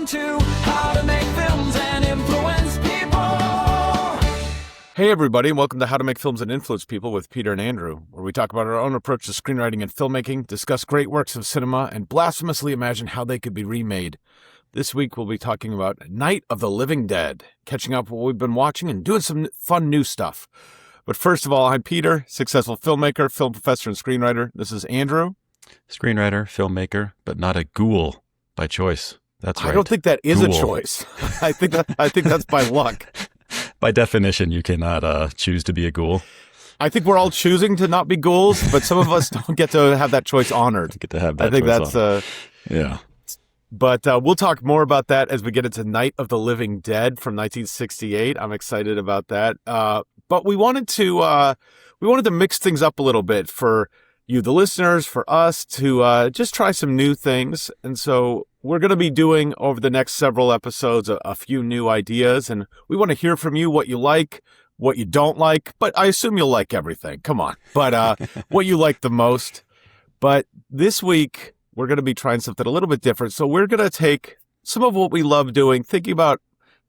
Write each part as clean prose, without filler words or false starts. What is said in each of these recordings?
Welcome to How to Make Films and Influence People. Hey everybody, and welcome to How to Make Films and Influence People with Peter and Andrew, where we talk about our own approach to screenwriting and filmmaking, discuss great works of cinema, and blasphemously imagine how they could be remade. This week we'll be talking about Night of the Living Dead, catching up what we've been watching and doing some fun new stuff. But first of all, I'm Peter, successful filmmaker, film professor, and screenwriter. This is Andrew. Screenwriter, filmmaker, but not a ghoul by choice. That's right. I don't think that is Ghoul. a choice. I think that's by luck. By definition, you cannot choose to be a ghoul. I think we're all choosing to not be ghouls, but some of us don't get to have that choice honored. Get to have that. I think choice that's yeah. But we'll talk more about that as we get into Night of the Living Dead from 1968. I'm excited about that. But we wanted to mix things up a little bit for you, the listeners, for us to just try some new things. And so we're going to be doing over the next several episodes a few new ideas. And we want to hear from you what you like, what you don't like. But I assume you'll like everything. Come on. But what you like the most. But this week, we're going to be trying something a little bit different. So we're going to take some of what we love doing, thinking about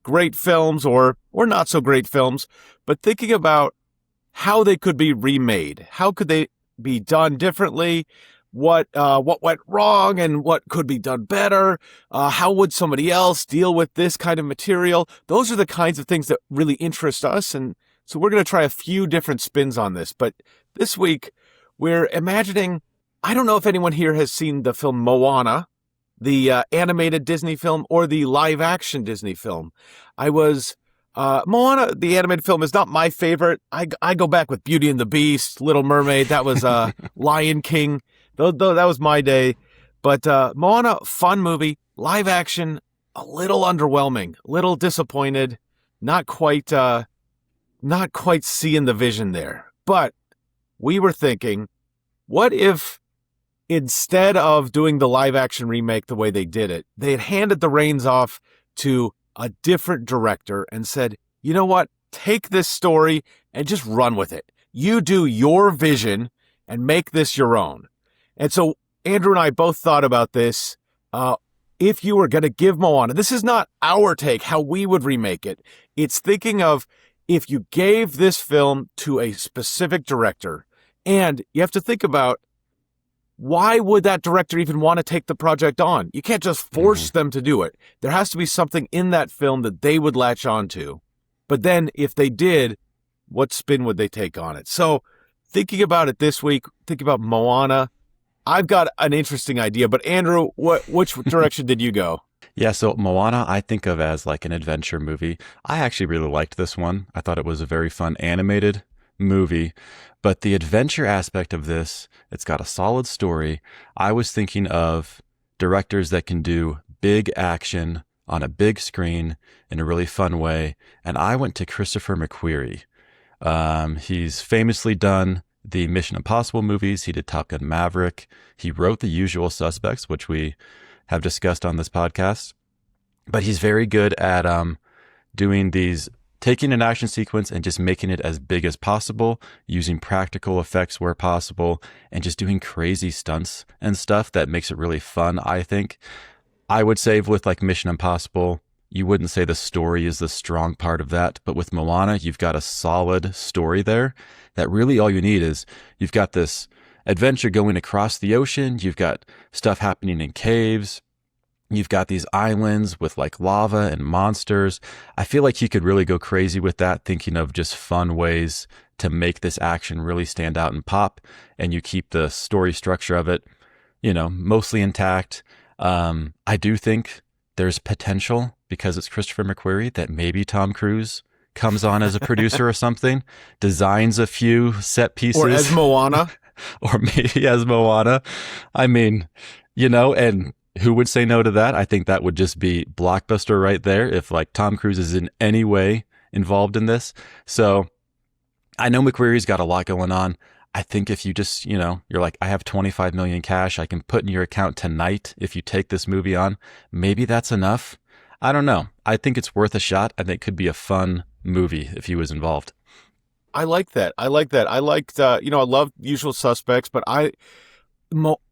great films or not so great films, but thinking about how they could be remade. How could they be done differently? What went wrong and what could be done better? How would somebody else deal with this kind of material? Those are the kinds of things that really interest us. And so we're going to try a few different spins on this. But this week, we're imagining, I don't know if anyone here has seen the film Moana, the animated Disney film, or the live-action Disney film. Moana, the animated film, is not my favorite. I go back with Beauty and the Beast, Little Mermaid. That was Lion King. That was my day. But Moana, fun movie. Live-action, a little underwhelming, a little disappointed. Not quite seeing the vision there. But we were thinking, what if instead of doing the live-action remake the way they did it, they had handed the reins off to a different director and said, you know what, take this story and just run with it. You do your vision and make this your own. And so Andrew and I both thought about this. If you were going to give Moana, this is not our take, how we would remake it. It's thinking of if you gave this film to a specific director, and you have to think about, why would that director even want to take the project on? You can't just force them to do it. There has to be something in that film that they would latch onto. But then if they did, what spin would they take on it? So thinking about it this week, thinking about Moana, I've got an interesting idea. But Andrew, which direction did you go? Yeah, so Moana I think of as like an adventure movie. I actually really liked this one. I thought it was a very fun animated movie. But the adventure aspect of this, it's got a solid story. I was thinking of directors that can do big action on a big screen in a really fun way. And I went to Christopher McQuarrie. He's famously done the Mission Impossible movies. He did Top Gun Maverick. He wrote The Usual Suspects, which we have discussed on this podcast. But he's very good at doing these, taking an action sequence and just making it as big as possible, using practical effects where possible, and just doing crazy stunts and stuff that makes it really fun, I think. I would say with like Mission Impossible, you wouldn't say the story is the strong part of that, but with Moana, you've got a solid story there that really all you need is you've got this adventure going across the ocean, you've got stuff happening in caves, you've got these islands with like lava and monsters. I feel like you could really go crazy with that, thinking of just fun ways to make this action really stand out and pop, and you keep the story structure of it, mostly intact. I do think there's potential, because it's Christopher McQuarrie, that maybe Tom Cruise comes on as a producer or something, designs a few set pieces. Or as Moana. Or maybe as Moana. I mean, and who would say no to that? I think that would just be blockbuster right there if like Tom Cruise is in any way involved in this. So I know McQuarrie's got a lot going on. I think if you just, you're like, I have 25 million cash I can put in your account tonight if you take this movie on, maybe that's enough. I don't know. I think it's worth a shot. I think it could be a fun movie if he was involved. I like that. I liked, I love Usual Suspects, but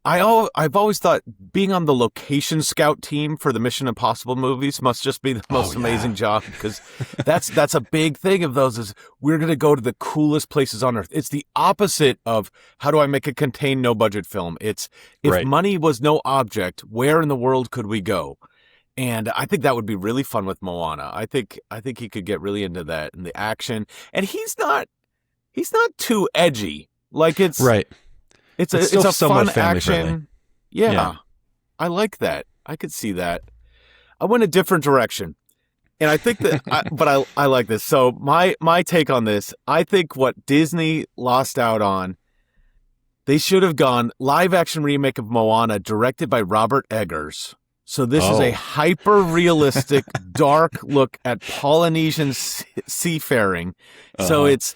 I've always thought being on the location scout team for the Mission Impossible movies must just be the most amazing job, because that's a big thing of those is we're going to go to the coolest places on earth. It's the opposite of how do I make a contained no budget film? It's if money was no object, where in the world could we go? And I think that would be really fun with Moana. I think he could get really into that and the action. And he's not too edgy. Like it's right. It's a fun action. Friendly. Yeah. I like that. I could see that. I went a different direction. And I think that I like this. So my take on this, I think what Disney lost out on, they should have gone live action remake of Moana directed by Robert Eggers. So this is a hyper-realistic, dark look at Polynesian seafaring. So it's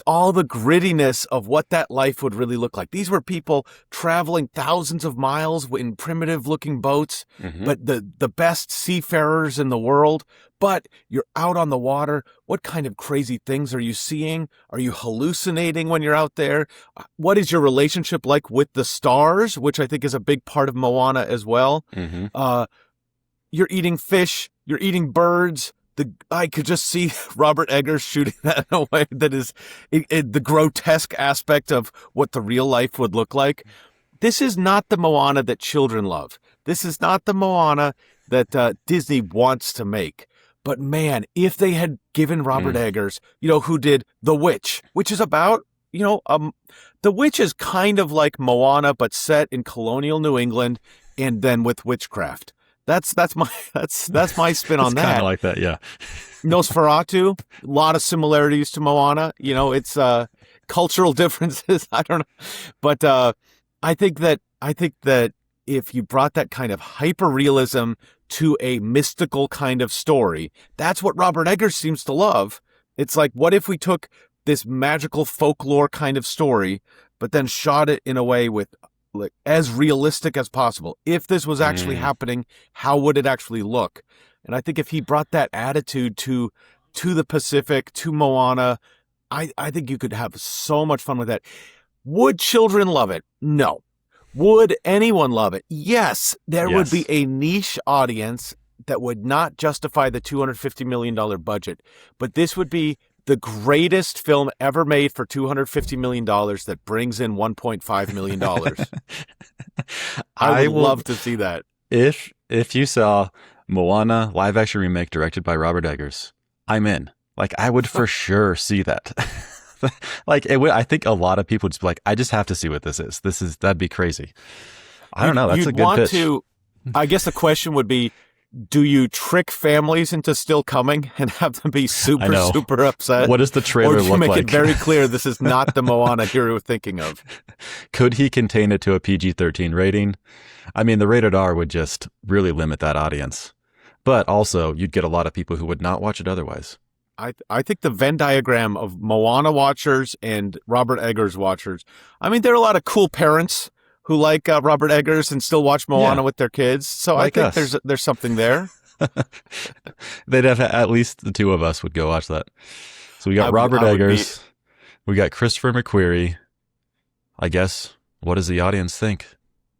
all the grittiness of what that life would really look like. These were people traveling thousands of miles in primitive-looking boats, but the best seafarers in the world. But you're out on the water. What kind of crazy things are you seeing? Are you hallucinating when you're out there? What is your relationship like with the stars, which I think is a big part of Moana as well? You're eating fish. You're eating birds. I could just see Robert Eggers shooting that in a way that is the grotesque aspect of what the real life would look like. This is not the Moana that children love. This is not the Moana that Disney wants to make. But man, if they had given Robert Eggers, who did The Witch, which is about, The Witch is kind of like Moana, but set in colonial New England and then with witchcraft. That's my spin on that. Kind of like that, yeah. Nosferatu, a lot of similarities to Moana. It's cultural differences. I don't know, but I think that if you brought that kind of hyper realism to a mystical kind of story, that's what Robert Eggers seems to love. It's like, what if we took this magical folklore kind of story, but then shot it in a way with like as realistic as possible? If this was actually happening, how would it actually look? And I think if he brought that attitude to the Pacific, to Moana, I think you could have so much fun with that. Would children love it? No. Would anyone love it? Yes. There would be a niche audience that would not justify the $250 million budget. But this would be the greatest film ever made for $250 million that brings in $1.5 million. I would love to see that. If you saw Moana live action remake directed by Robert Eggers, I'm in. Like, I would for sure see that. Like, I think a lot of people would just be like, I just have to see what this is. That'd be crazy. I don't know. That's a good pitch. I guess the question would be, do you trick families into still coming and have them be super upset? What does the trailer look like? Or do you make it very clear this is not the Moana you're thinking of? Could he contain it to a PG-13 rating? I mean, the rated R would just really limit that audience. But also, you'd get a lot of people who would not watch it otherwise. I think the Venn diagram of Moana watchers and Robert Eggers watchers, I mean, there are a lot of cool parents who like Robert Eggers and still watch Moana with their kids. So like I think there's something there. They'd have at least the two of us would go watch that. So we got Robert Eggers. We got Christopher McQuarrie. I guess, what does the audience think?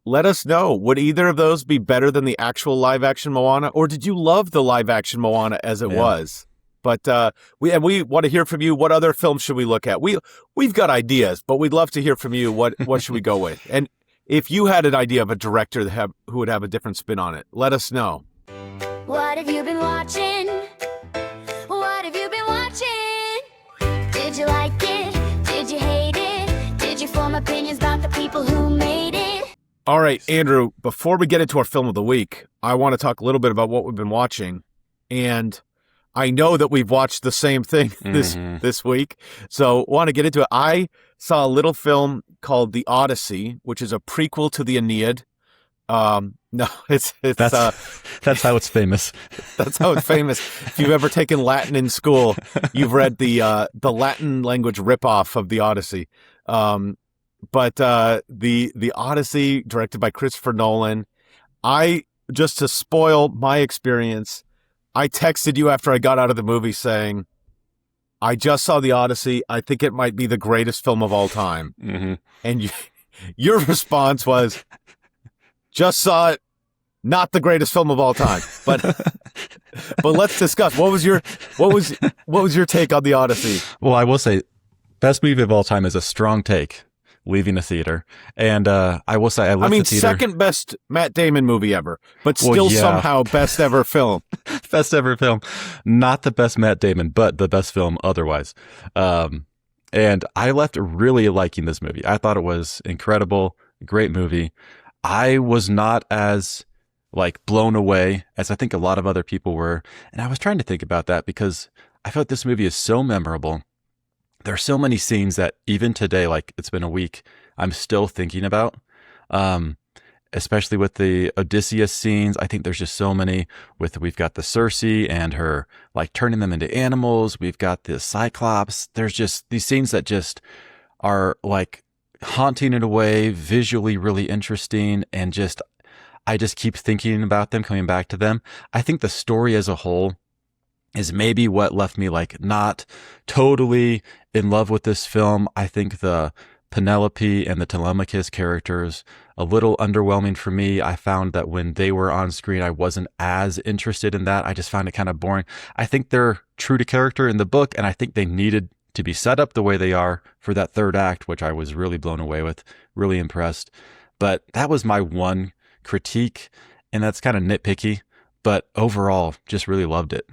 Let us know. Would either of those be better than the actual live action Moana? Or did you love the live action Moana as it was? But we want to hear from you. What other films should we look at? We've got ideas, but we'd love to hear from you. What should we go with? And if you had an idea of a director who would have a different spin on it, let us know. What have you been watching? What have you been watching? Did you like it? Did you hate it? Did you form opinions about the people who made it? All right, Andrew, before we get into our film of the week, I want to talk a little bit about what we've been watching. And I know that we've watched the same thing this week, so want to get into it. I saw a little film called The Odyssey, which is a prequel to the Aeneid. No, it's that's how it's famous. That's how it's famous. If you've ever taken Latin in school, you've read the Latin language ripoff of The Odyssey. But the Odyssey, directed by Christopher Nolan. Just to spoil my experience, I texted you after I got out of the movie saying, I just saw The Odyssey. I think it might be the greatest film of all time. And Your response was, just saw it, not the greatest film of all time. But let's discuss. What was your take on the Odyssey? Well, I will say, best movie of all time is a strong take. Leaving the theater, and I will say I left the theater. Second best Matt Damon movie ever, but still somehow best ever film. Best ever film, not the best Matt Damon, but the best film otherwise. And I left really liking this movie. I thought it was incredible, great movie. I was not as like blown away as I think a lot of other people were, and I was trying to think about that because I felt this movie is so memorable. There are so many scenes that even today, like it's been a week, I'm still thinking about, especially with the Odysseus scenes. I think there's just so many we've got the Circe and her like turning them into animals. We've got the Cyclops. There's just these scenes that just are like haunting in a way, visually really interesting. And I just keep thinking about them, coming back to them. I think the story as a whole is maybe what left me like not totally in love with this film. I think the Penelope and the Telemachus characters a little underwhelming for me. I found that when they were on screen, I wasn't as interested in that. I just found it kind of boring. I think they're true to character in the book, and I think they needed to be set up the way they are for that third act, which I was really blown away with, really impressed. But that was my one critique, and that's kind of nitpicky, but overall, just really loved it.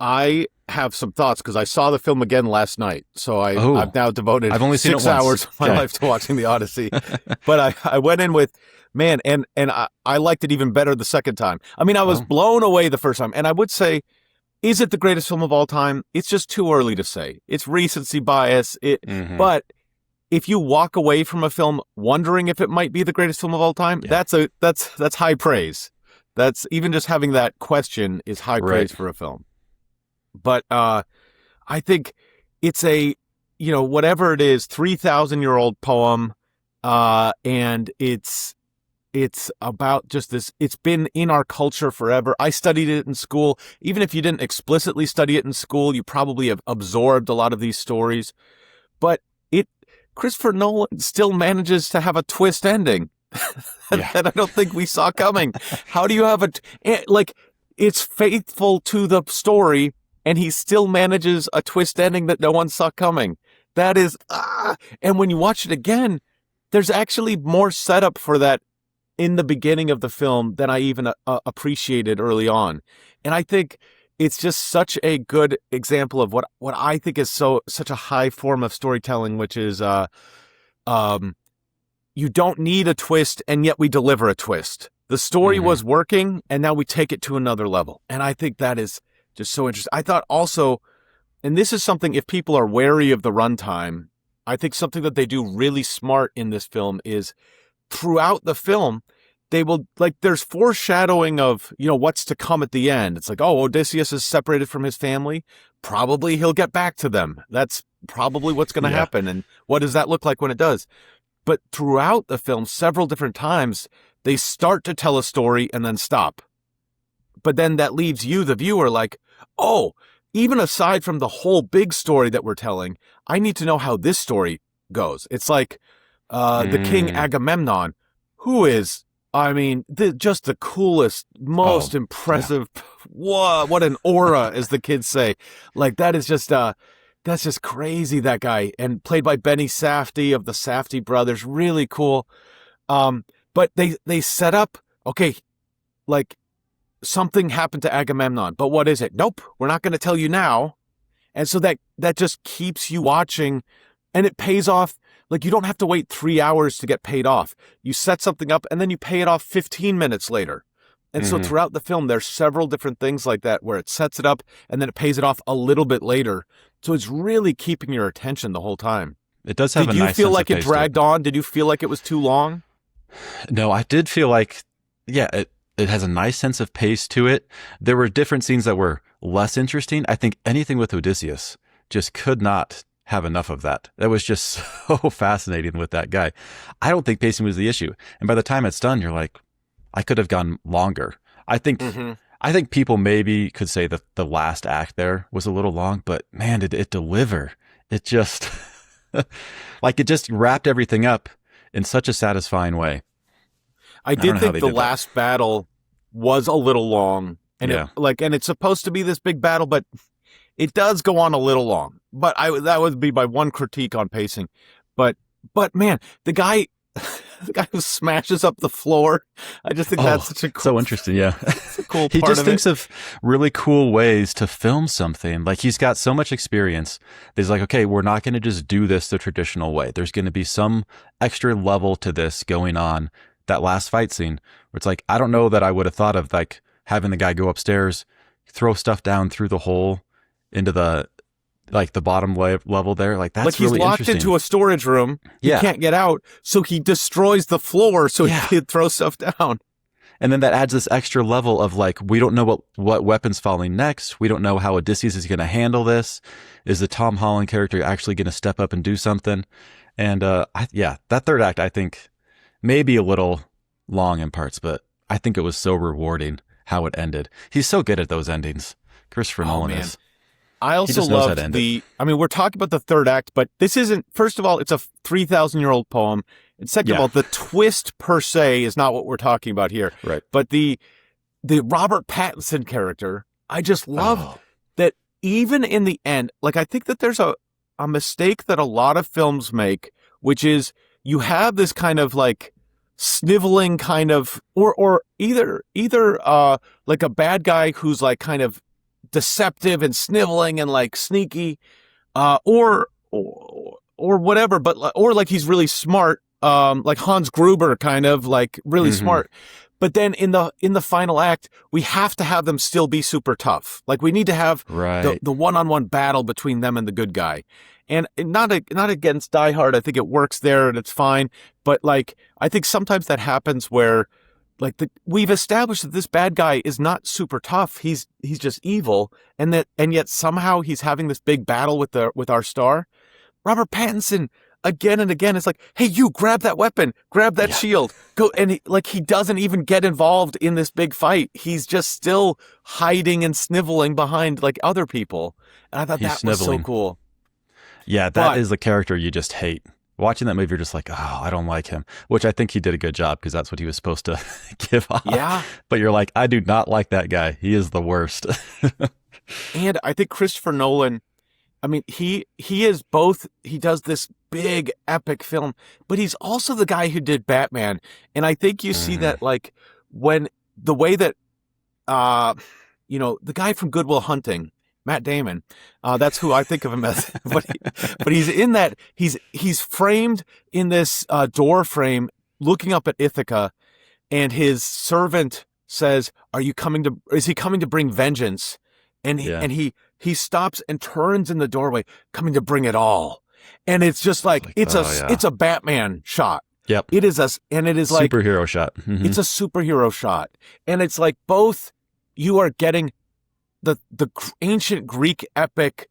I have some thoughts because I saw the film again last night. So I've now devoted I've only seen 6 it once. hours of my life to watching the Odyssey. But I went in with, man, and I liked it even better the second time. I mean, I was blown away the first time. And I would say, is it the greatest film of all time? It's just too early to say. It's recency bias. But if you walk away from a film wondering if it might be the greatest film of all time, that's high praise. That's even just having that question is high praise for a film. But I think it's a, whatever it is, 3,000-year-old poem, and it's about just this. It's been in our culture forever. I studied it in school. Even if you didn't explicitly study it in school, you probably have absorbed a lot of these stories. But Christopher Nolan still manages to have a twist ending that I don't think we saw coming. How do you have it's faithful to the story, and he still manages a twist ending that no one saw coming. That is, and when you watch it again, there's actually more setup for that in the beginning of the film than I even appreciated early on. And I think it's just such a good example of what I think is such a high form of storytelling, which is, you don't need a twist, and yet we deliver a twist. The story was working, and now we take it to another level. And I think that is just so interesting. I thought also, and this is something, if people are wary of the runtime, I think something that they do really smart in this film is throughout the film, they will, there's foreshadowing of, what's to come at the end. It's like, oh, Odysseus is separated from his family. Probably he'll get back to them. That's probably what's going to happen. And what does that look like when it does? But throughout the film, several different times, they start to tell a story and then stop. But then that leaves you, the viewer, like, oh, even aside from the whole big story that we're telling, I need to know how this story goes. It's like the king Agamemnon, who is, just the coolest, most impressive. What an aura, as the kids say. That is just, that's just crazy, that guy. And played by Benny Safdie of the Safdie brothers. Really cool. But they set up, okay, something happened to Agamemnon, but what is it? Nope, we're not going to tell you now. And so that just keeps you watching, and it pays off. You don't have to wait 3 hours to get paid off. You set something up and then you pay it off 15 minutes later. And so throughout the film, there's several different things like that where it sets it up and then it pays it off a little bit later. So it's really keeping your attention the whole time. It does have a nice sense of pace. Did you feel like it dragged on? Did you feel like it was too long? No, I did feel like, it has a nice sense of pace to it. There were different scenes that were less interesting. I think anything with Odysseus just could not have enough of that. That was just so fascinating with that guy. I don't think pacing was the issue. And by the time it's done, you're like, I could have gone longer. I think people maybe could say that the last act there was a little long, but man, did it deliver. It just, it just wrapped everything up in such a satisfying way. I don't know did how think they the did that. last battle was a little long, and Yeah. and it's supposed to be this big battle, but it does go on a little long. But that would be my one critique on pacing. But man, the guy who smashes up the floor, I just think that's such a cool, so interesting. Yeah. it's a cool He part just of thinks it. of really cool ways to film something. Like he's got so much experience that he's like, okay, we're not going to just do this the traditional way. There's going to be some extra level to this going on. That last fight scene where it's like, I don't know that I would have thought of like having the guy go upstairs, throw stuff down through the hole into the bottom level there. Like that's Like he's really locked interesting. into a storage room. He Yeah. can't get out, so he destroys the floor so Yeah. he can throw stuff down. And then that adds this extra level of like, we don't know what weapon's falling next. We don't know how Odysseus is going to handle this. Is the Tom Holland character actually going to step up and do something? And that third act, I think, may be a little long in parts, but I think it was so rewarding how it ended. He's so good at those endings. Christopher Nolan man. is. I also just knows how to loved end we're talking about the third act, but this isn't, first of all, it's a 3,000-year-old poem. And second of Yeah. all, the twist per se is not what we're talking about here. Right. But the Robert Pattinson character, I just love Oh. that even in the end, like I think that there's a mistake that a lot of films make, which is you have this kind of like sniveling kind of, or either like a bad guy who's like kind of deceptive and sniveling and like sneaky, or whatever, or like he's really smart, like Hans Gruber kind of like really smart. But then in the final act, we have to have them still be super tough. Like we need to have Right. the one-on-one battle between them and the good guy. And not against Die Hard. I think it works there and it's fine. But like, I think sometimes that happens where like we've established that this bad guy is not super tough. He's just evil. And yet somehow he's having this big battle with our star. Robert Pattinson, again and again, it's like, hey, you grab that weapon, grab that shield, go. And he doesn't even get involved in this big fight. He's just still hiding and sniveling behind like other people. And I thought He's that sniveling. was so cool. Yeah, But- that is the character you just hate. Watching that movie, you're just like, oh, I don't like him. Which I think he did a good job because that's what he was supposed to give off. Yeah. But you're like, I do not like that guy. He is the worst. And I think Christopher Nolan, I mean, he is both, he does this big epic film, but he's also the guy who did Batman. And I think you see that like when the way that, the guy from Good Will Hunting, Matt Damon, that's who I think of him as, but he's in that, he's framed in this door frame looking up at Ithaca, and his servant says, is he coming to bring vengeance? And he stops and turns in the doorway, coming to bring it all. And it's just like, it's a Batman shot. Yep. It is and it is like, Superhero shot. Mhm. it's a superhero shot. And it's like both you are getting the ancient Greek epic,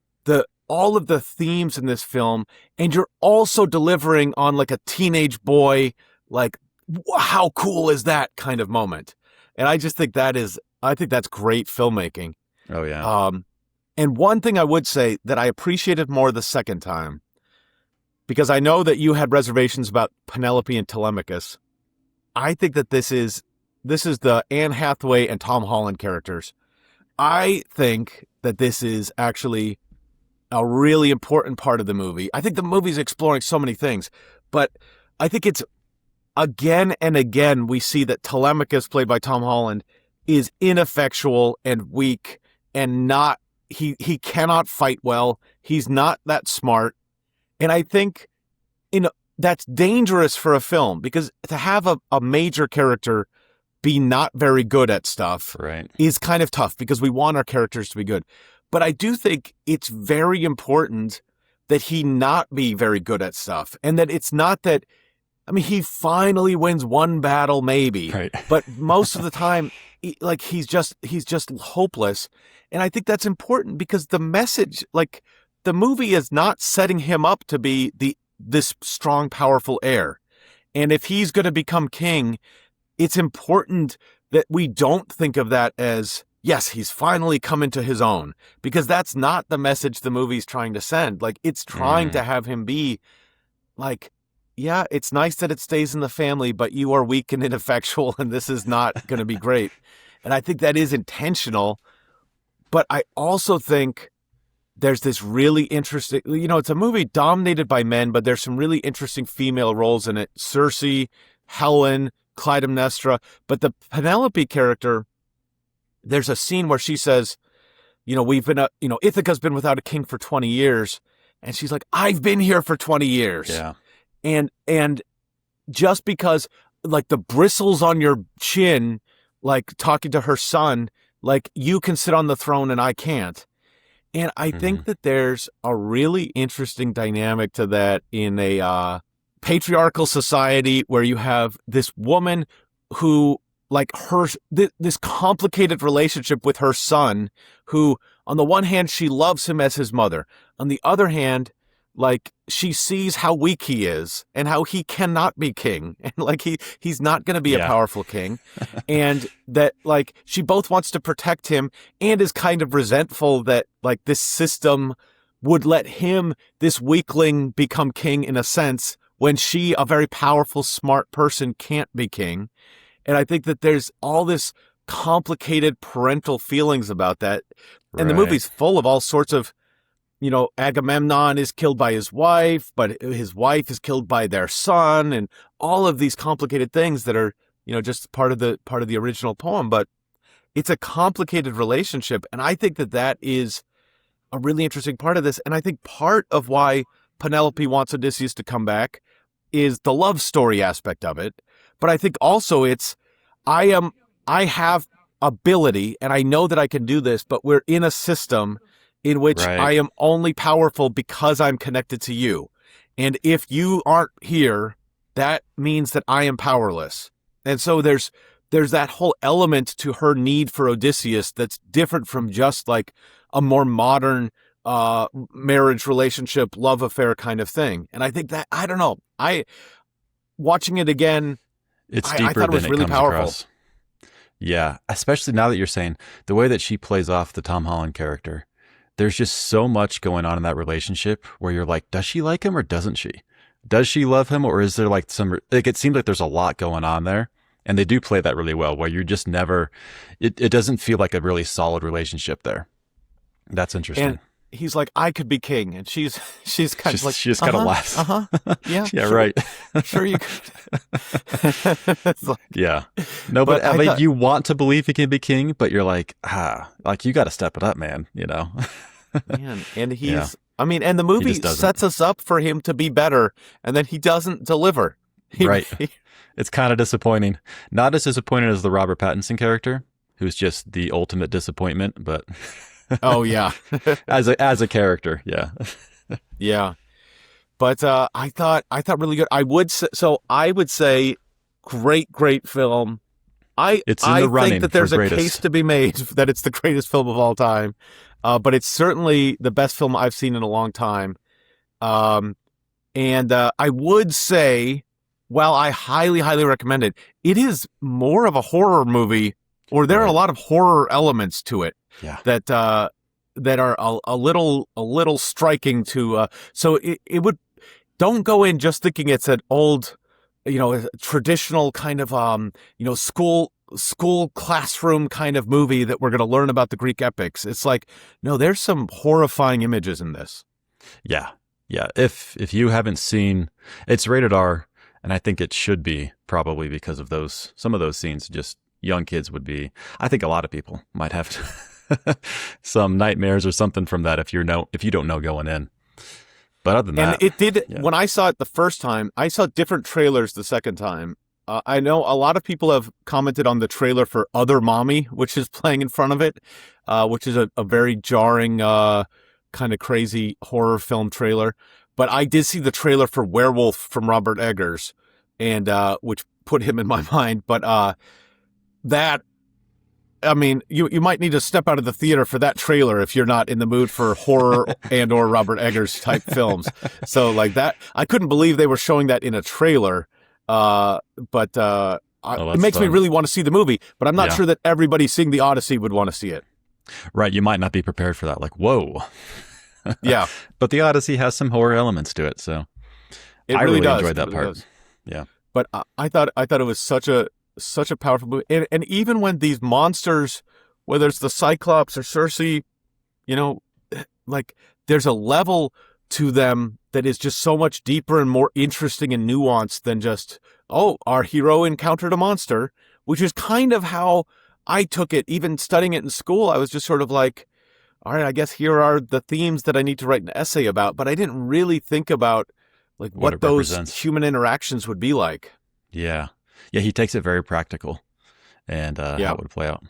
all of the themes in this film, and you're also delivering on like a teenage boy, like, how cool is that kind of moment. And I just think I think that's great filmmaking. Oh, yeah. And one thing I would say that I appreciated more the second time, because I know that you had reservations about Penelope and Telemachus. I think that this is the Anne Hathaway and Tom Holland characters. I think that this is actually a really important part of the movie. I think the movie's exploring so many things, but I think it's again and again we see that Telemachus, played by Tom Holland, is ineffectual and weak and not, he cannot fight well. He's not that smart. And I think that's dangerous for a film, because to have a major character be not very good at stuff Right. is kind of tough, because we want our characters to be good. But I do think it's very important that he not be very good at stuff, and that it's not that, I mean, he finally wins one battle maybe, Right. but most of the time, he's just hopeless. And I think that's important, because the message, like, the movie is not setting him up to be this strong, powerful heir. And if he's going to become king, it's important that we don't think of that as, yes, he's finally come into his own, because that's not the message the movie's trying to send. Like, it's trying to have him be like yeah, it's nice that it stays in the family, but you are weak and ineffectual, and this is not going to be great. And I think that is intentional. But I also think there's this really interesting, it's a movie dominated by men, but there's some really interesting female roles in it. Cersei, Helen, Clytemnestra. But the Penelope character, there's a scene where she says, we've been, Ithaca's been without a king for 20 years. And she's like, I've been here for 20 years. Yeah. And just because, like, the bristles on your chin, like talking to her son, like, you can sit on the throne and I can't. And I think that there's a really interesting dynamic to that in a patriarchal society where you have this woman who, like, this complicated relationship with her son, who, on the one hand, she loves him as his mother. On the other hand, like, she sees how weak he is and how he cannot be king. And, like, he's not going to be a powerful king. And that, like, she both wants to protect him and is kind of resentful that, like, this system would let him, this weakling, become king in a sense when she, a very powerful, smart person, can't be king. And I think that there's all this complicated parental feelings about that. And the movie's full of all sorts of, Agamemnon is killed by his wife, but his wife is killed by their son, and all of these complicated things that are, just part of the original poem. But it's a complicated relationship, and I think that is a really interesting part of this. And I think part of why Penelope wants Odysseus to come back is the love story aspect of it. But I think also it's, I have ability and I know that I can do this, but we're in a system in which I am only powerful because I'm connected to you. And if you aren't here, that means that I am powerless. And so there's that whole element to her need for Odysseus that's different from just like a more modern marriage relationship, love affair kind of thing. And I think that, I don't know, watching it again, it's I deeper thought it was than really it comes powerful. across. Yeah, especially now that you're saying the way that she plays off the Tom Holland character. There's just so much going on in that relationship where you're like, does she like him or doesn't she? Does she love him, or is there like it seems like there's a lot going on there. And they do play that really well, where you're just never, it doesn't feel like a really solid relationship there. That's interesting. And he's like, I could be king. And she's kind of like, she just kind of laughs. Yeah. Yeah, sure, right. Sure you could. It's like, yeah. No, but I mean, you want to believe he can be king, but you're like, like, you got to step it up, man, Man, and and the movie sets us up for him to be better, and then he doesn't deliver. Right. It's kind of disappointing. Not as disappointing as the Robert Pattinson character, who's just the ultimate disappointment, but oh yeah. as a character, yeah. Yeah. But I thought really good. I would say great film. I think that there's a case to be made that it's the greatest film of all time. But it's certainly the best film I've seen in a long time. And I would say, while I highly, highly recommend it, it is more of a horror movie, or there are a lot of horror elements to it that are a little striking to. So it would, don't go in just thinking it's an old, traditional kind of school classroom kind of movie that we're going to learn about the Greek epics. It's like, no, there's some horrifying images in this. Yeah. If you haven't seen, it's rated R, and I think it should be, probably because of some of those scenes. Just young kids would be. I think a lot of people might have some nightmares or something from that if you don't know going in. But other than that, it did. Yeah. When I saw it the first time, I saw different trailers the second time. I know a lot of people have commented on the trailer for Other Mommy, which is playing in front of it, which is a very jarring, kind of crazy horror film trailer. But I did see the trailer for Werewolf from Robert Eggers, and which put him in my mind. But you might need to step out of the theater for that trailer if you're not in the mood for horror and or Robert Eggers type films. So like that, I couldn't believe they were showing that in a trailer. But it makes me really want to see the movie, but I'm not sure that everybody seeing the Odyssey would want to see it. Right. You might not be prepared for that. Like, whoa. Yeah. But the Odyssey has some horror elements to it. So It I really really does. enjoyed It that really part. does. Yeah. But I thought it was such a powerful movie, and even when these monsters, whether it's the Cyclops or Cersei, you know, like there's a level to them that is just so much deeper and more interesting and nuanced than just, oh, our hero encountered a monster, which is kind of how I took it. Even studying it in school, I was just sort of like, all right, I guess here are the themes that I need to write an essay about, but I didn't really think about like What what it those represents. human interactions would be like. Yeah. Yeah, he takes it very practical and Yeah. how it would play out.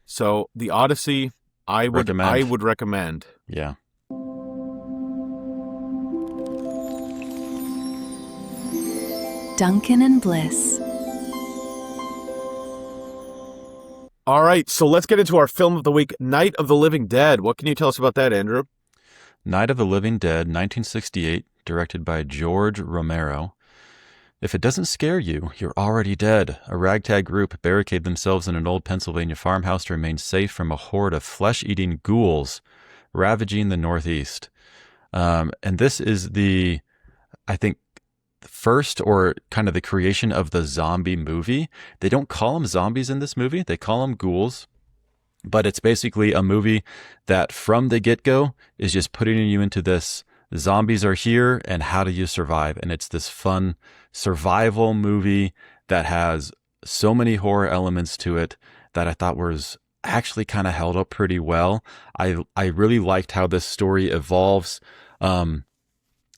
So the Odyssey, I Recommend. would recommend. Yeah. Duncan and Bliss. All right, so let's get into our film of the week, Night of the Living Dead. What can you tell us about that, Andrew? Night of the Living Dead, 1968, directed by George Romero. If it doesn't scare you, you're already dead. A ragtag group barricade themselves in an old Pennsylvania farmhouse to remain safe from a horde of flesh-eating ghouls ravaging the Northeast. And this is I think, first or kind of the creation of the zombie movie. They don't call them zombies in this movie. They call them ghouls. But it's basically a movie that from the get-go is just putting you into this zombies are here and how do you survive? And it's this fun survival movie that has so many horror elements to it that I thought was actually kind of held up pretty well. I really liked how this story evolves.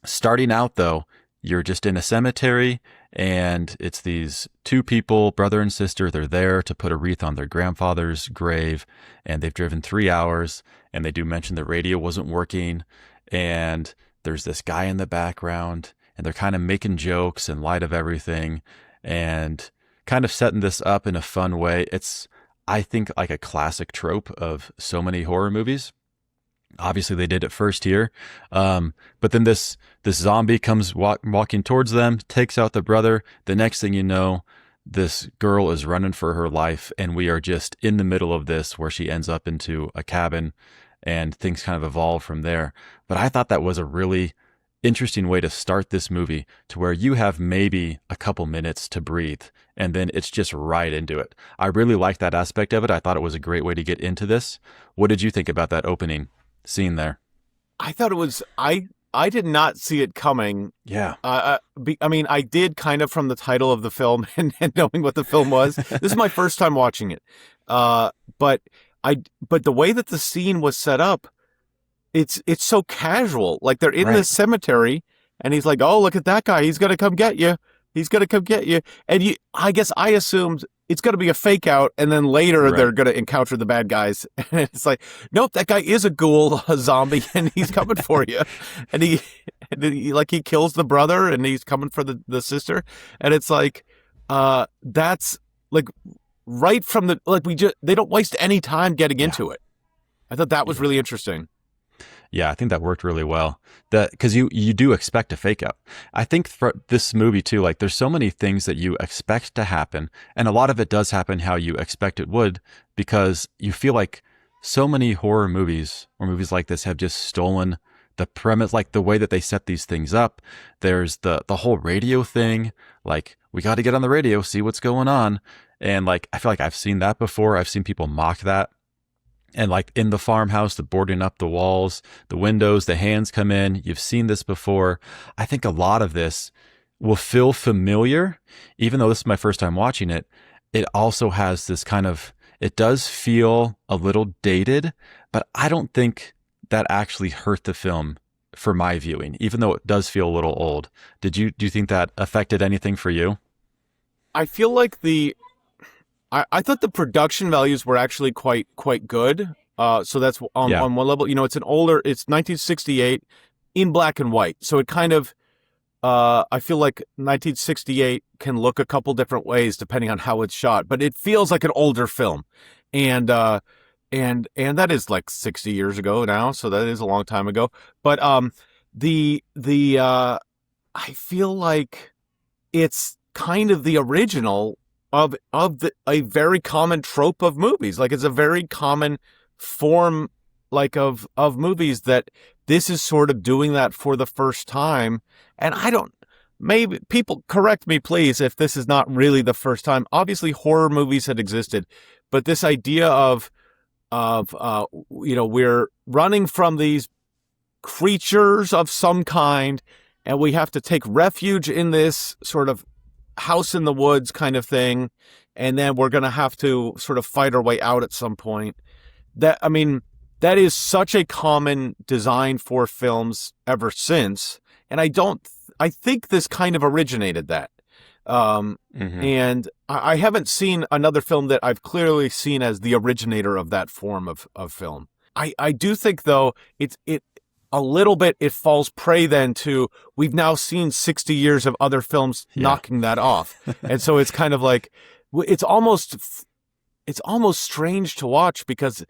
Starting out though, you're just in a cemetery and it's these two people, brother and sister. They're there to put a wreath on their grandfather's grave and they've driven 3 hours and they do mention the radio wasn't working and there's this guy in the background and they're kind of making jokes in light of everything and kind of setting this up in a fun way. It's, I think, like a classic trope of so many horror movies. Obviously, they did it first here. But then this zombie comes walking towards them, takes out the brother. The next thing you know, this girl is running for her life. And we are just in the middle of this where she ends up into a cabin and things kind of evolve from there. But I thought that was a really interesting way to start this movie to where you have maybe a couple minutes to breathe and then it's just right into it. I really liked that aspect of it. I thought it was a great way to get into this. What did you think about that opening scene there? I thought it was, I did not see it coming. Yeah. I mean, I did kind of from the title of the film and knowing what the film was. This is my first time watching it. But the way that the scene was set up, it's so casual. Like they're in this cemetery and he's like, oh, look at that guy. He's going to come get you. He's going to come get you. And I guess I assumed it's going to be a fake out. And then later they're going to encounter the bad guys. And it's like, nope, that guy is a ghoul, a zombie, and he's coming for you. And he kills the brother and he's coming for the sister. And it's like, that's like right from they don't waste any time getting into it. I thought that was really interesting. Yeah, I think that worked really well. Because you do expect a fake out. I think for this movie too, like there's so many things that you expect to happen, and a lot of it does happen how you expect it would, because you feel like so many horror movies or movies like this have just stolen the premise, like the way that they set these things up. There's the whole radio thing, like we got to get on the radio, see what's going on, and like I feel like I've seen that before. I've seen people mock that. And like in the farmhouse, the boarding up the walls, the windows, the hands come in. You've seen this before. I think a lot of this will feel familiar, even though this is my first time watching it. It also has this kind of, it does feel a little dated, but I don't think that actually hurt the film for my viewing, even though it does feel a little old. Do you think that affected anything for you? I feel like I thought the production values were actually quite good. So that's on one level. You know, it's 1968 in black and white. So it kind of, I feel like 1968 can look a couple different ways depending on how it's shot, but it feels like an older film. And that is like 60 years ago now. So that is a long time ago. But I feel like it's kind of the original of a very common trope of movies. Like it's a very common form like of movies that this is sort of doing that for the first time. And I don't maybe people correct me, please, if this is not really the first time. Obviously, horror movies had existed, but this idea of we're running from these creatures of some kind, and we have to take refuge in this sort of house in the woods kind of thing, and then we're going to have to sort of fight our way out at some point. That is such a common design for films ever since, and I think this kind of originated that. And I haven't seen another film that I've clearly seen as the originator of that form of film. I do think, though, it a little bit, it falls prey then to, we've now seen 60 years of other films knocking that off. And so it's kind of like, it's almost strange to watch, because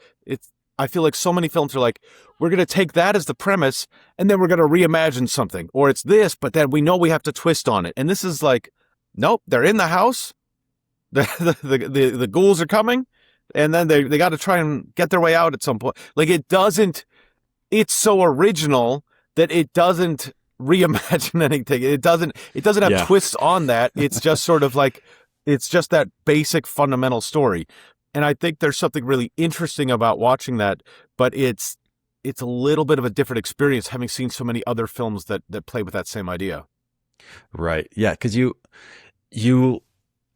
I feel like so many films are like, we're going to take that as the premise and then we're going to reimagine something, or it's this, but then we know we have to twist on it. And this is like, nope, they're in the house. The ghouls are coming, and then they got to try and get their way out at some point. Like, it's so original that it doesn't reimagine anything. It doesn't have twists on that. It's just sort of like, it's just that basic fundamental story. And I think there's something really interesting about watching that, but it's a little bit of a different experience having seen so many other films that play with that same idea. Right. Yeah. Because you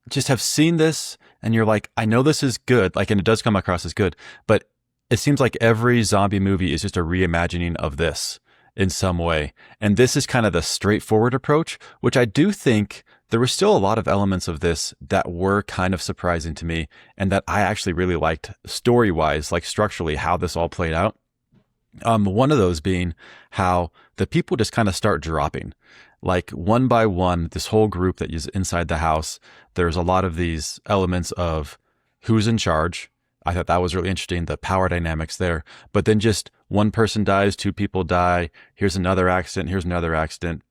just have seen this and you're like, I know this is good. Like, and it does come across as good, but it seems like every zombie movie is just a reimagining of this in some way. And this is kind of the straightforward approach, which I do think there were still a lot of elements of this that were kind of surprising to me, and that I actually really liked story-wise, like structurally, how this all played out. One of those being how the people just kind of start dropping. Like, one by one, this whole group that is inside the house, there's a lot of these elements of who's in charge. I thought that was really interesting, the power dynamics there. But then just one person dies, two people die, here's another accident, here's another accident.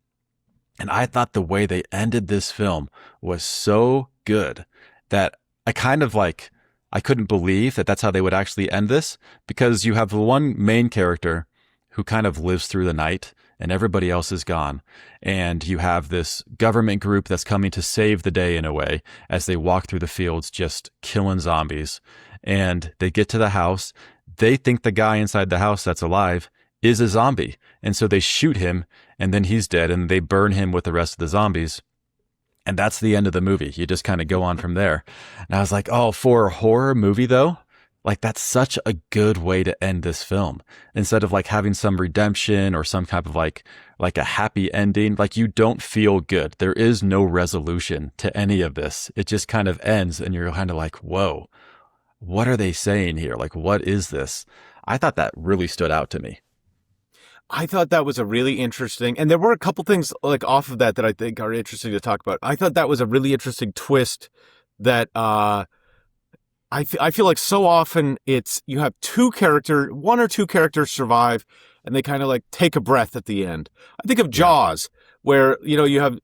And I thought the way they ended this film was so good that I kind of like, I couldn't believe that that's how they would actually end this, because you have the one main character who kind of lives through the night and everybody else is gone. And you have this government group that's coming to save the day in a way as they walk through the fields just killing zombies. And they get to the house. They think the guy inside the house that's alive is a zombie. And so they shoot him, and then he's dead, and they burn him with the rest of the zombies. And that's the end of the movie. You just kind of go on from there. And I was like, oh, for a horror movie though, like, that's such a good way to end this film. Instead of like having some redemption or some kind of like a happy ending, like, you don't feel good. There is no resolution to any of this. It just kind of ends, and you're kind of like, whoa, what are they saying here? Like, what is this? I thought that really stood out to me. I thought that was a really interesting, and there were a couple things like off of that I think are interesting to talk about. I thought that was a really interesting twist that I feel like so often it's, you have one or two characters survive, and they kind of like take a breath at the end. I think of Jaws, where, you have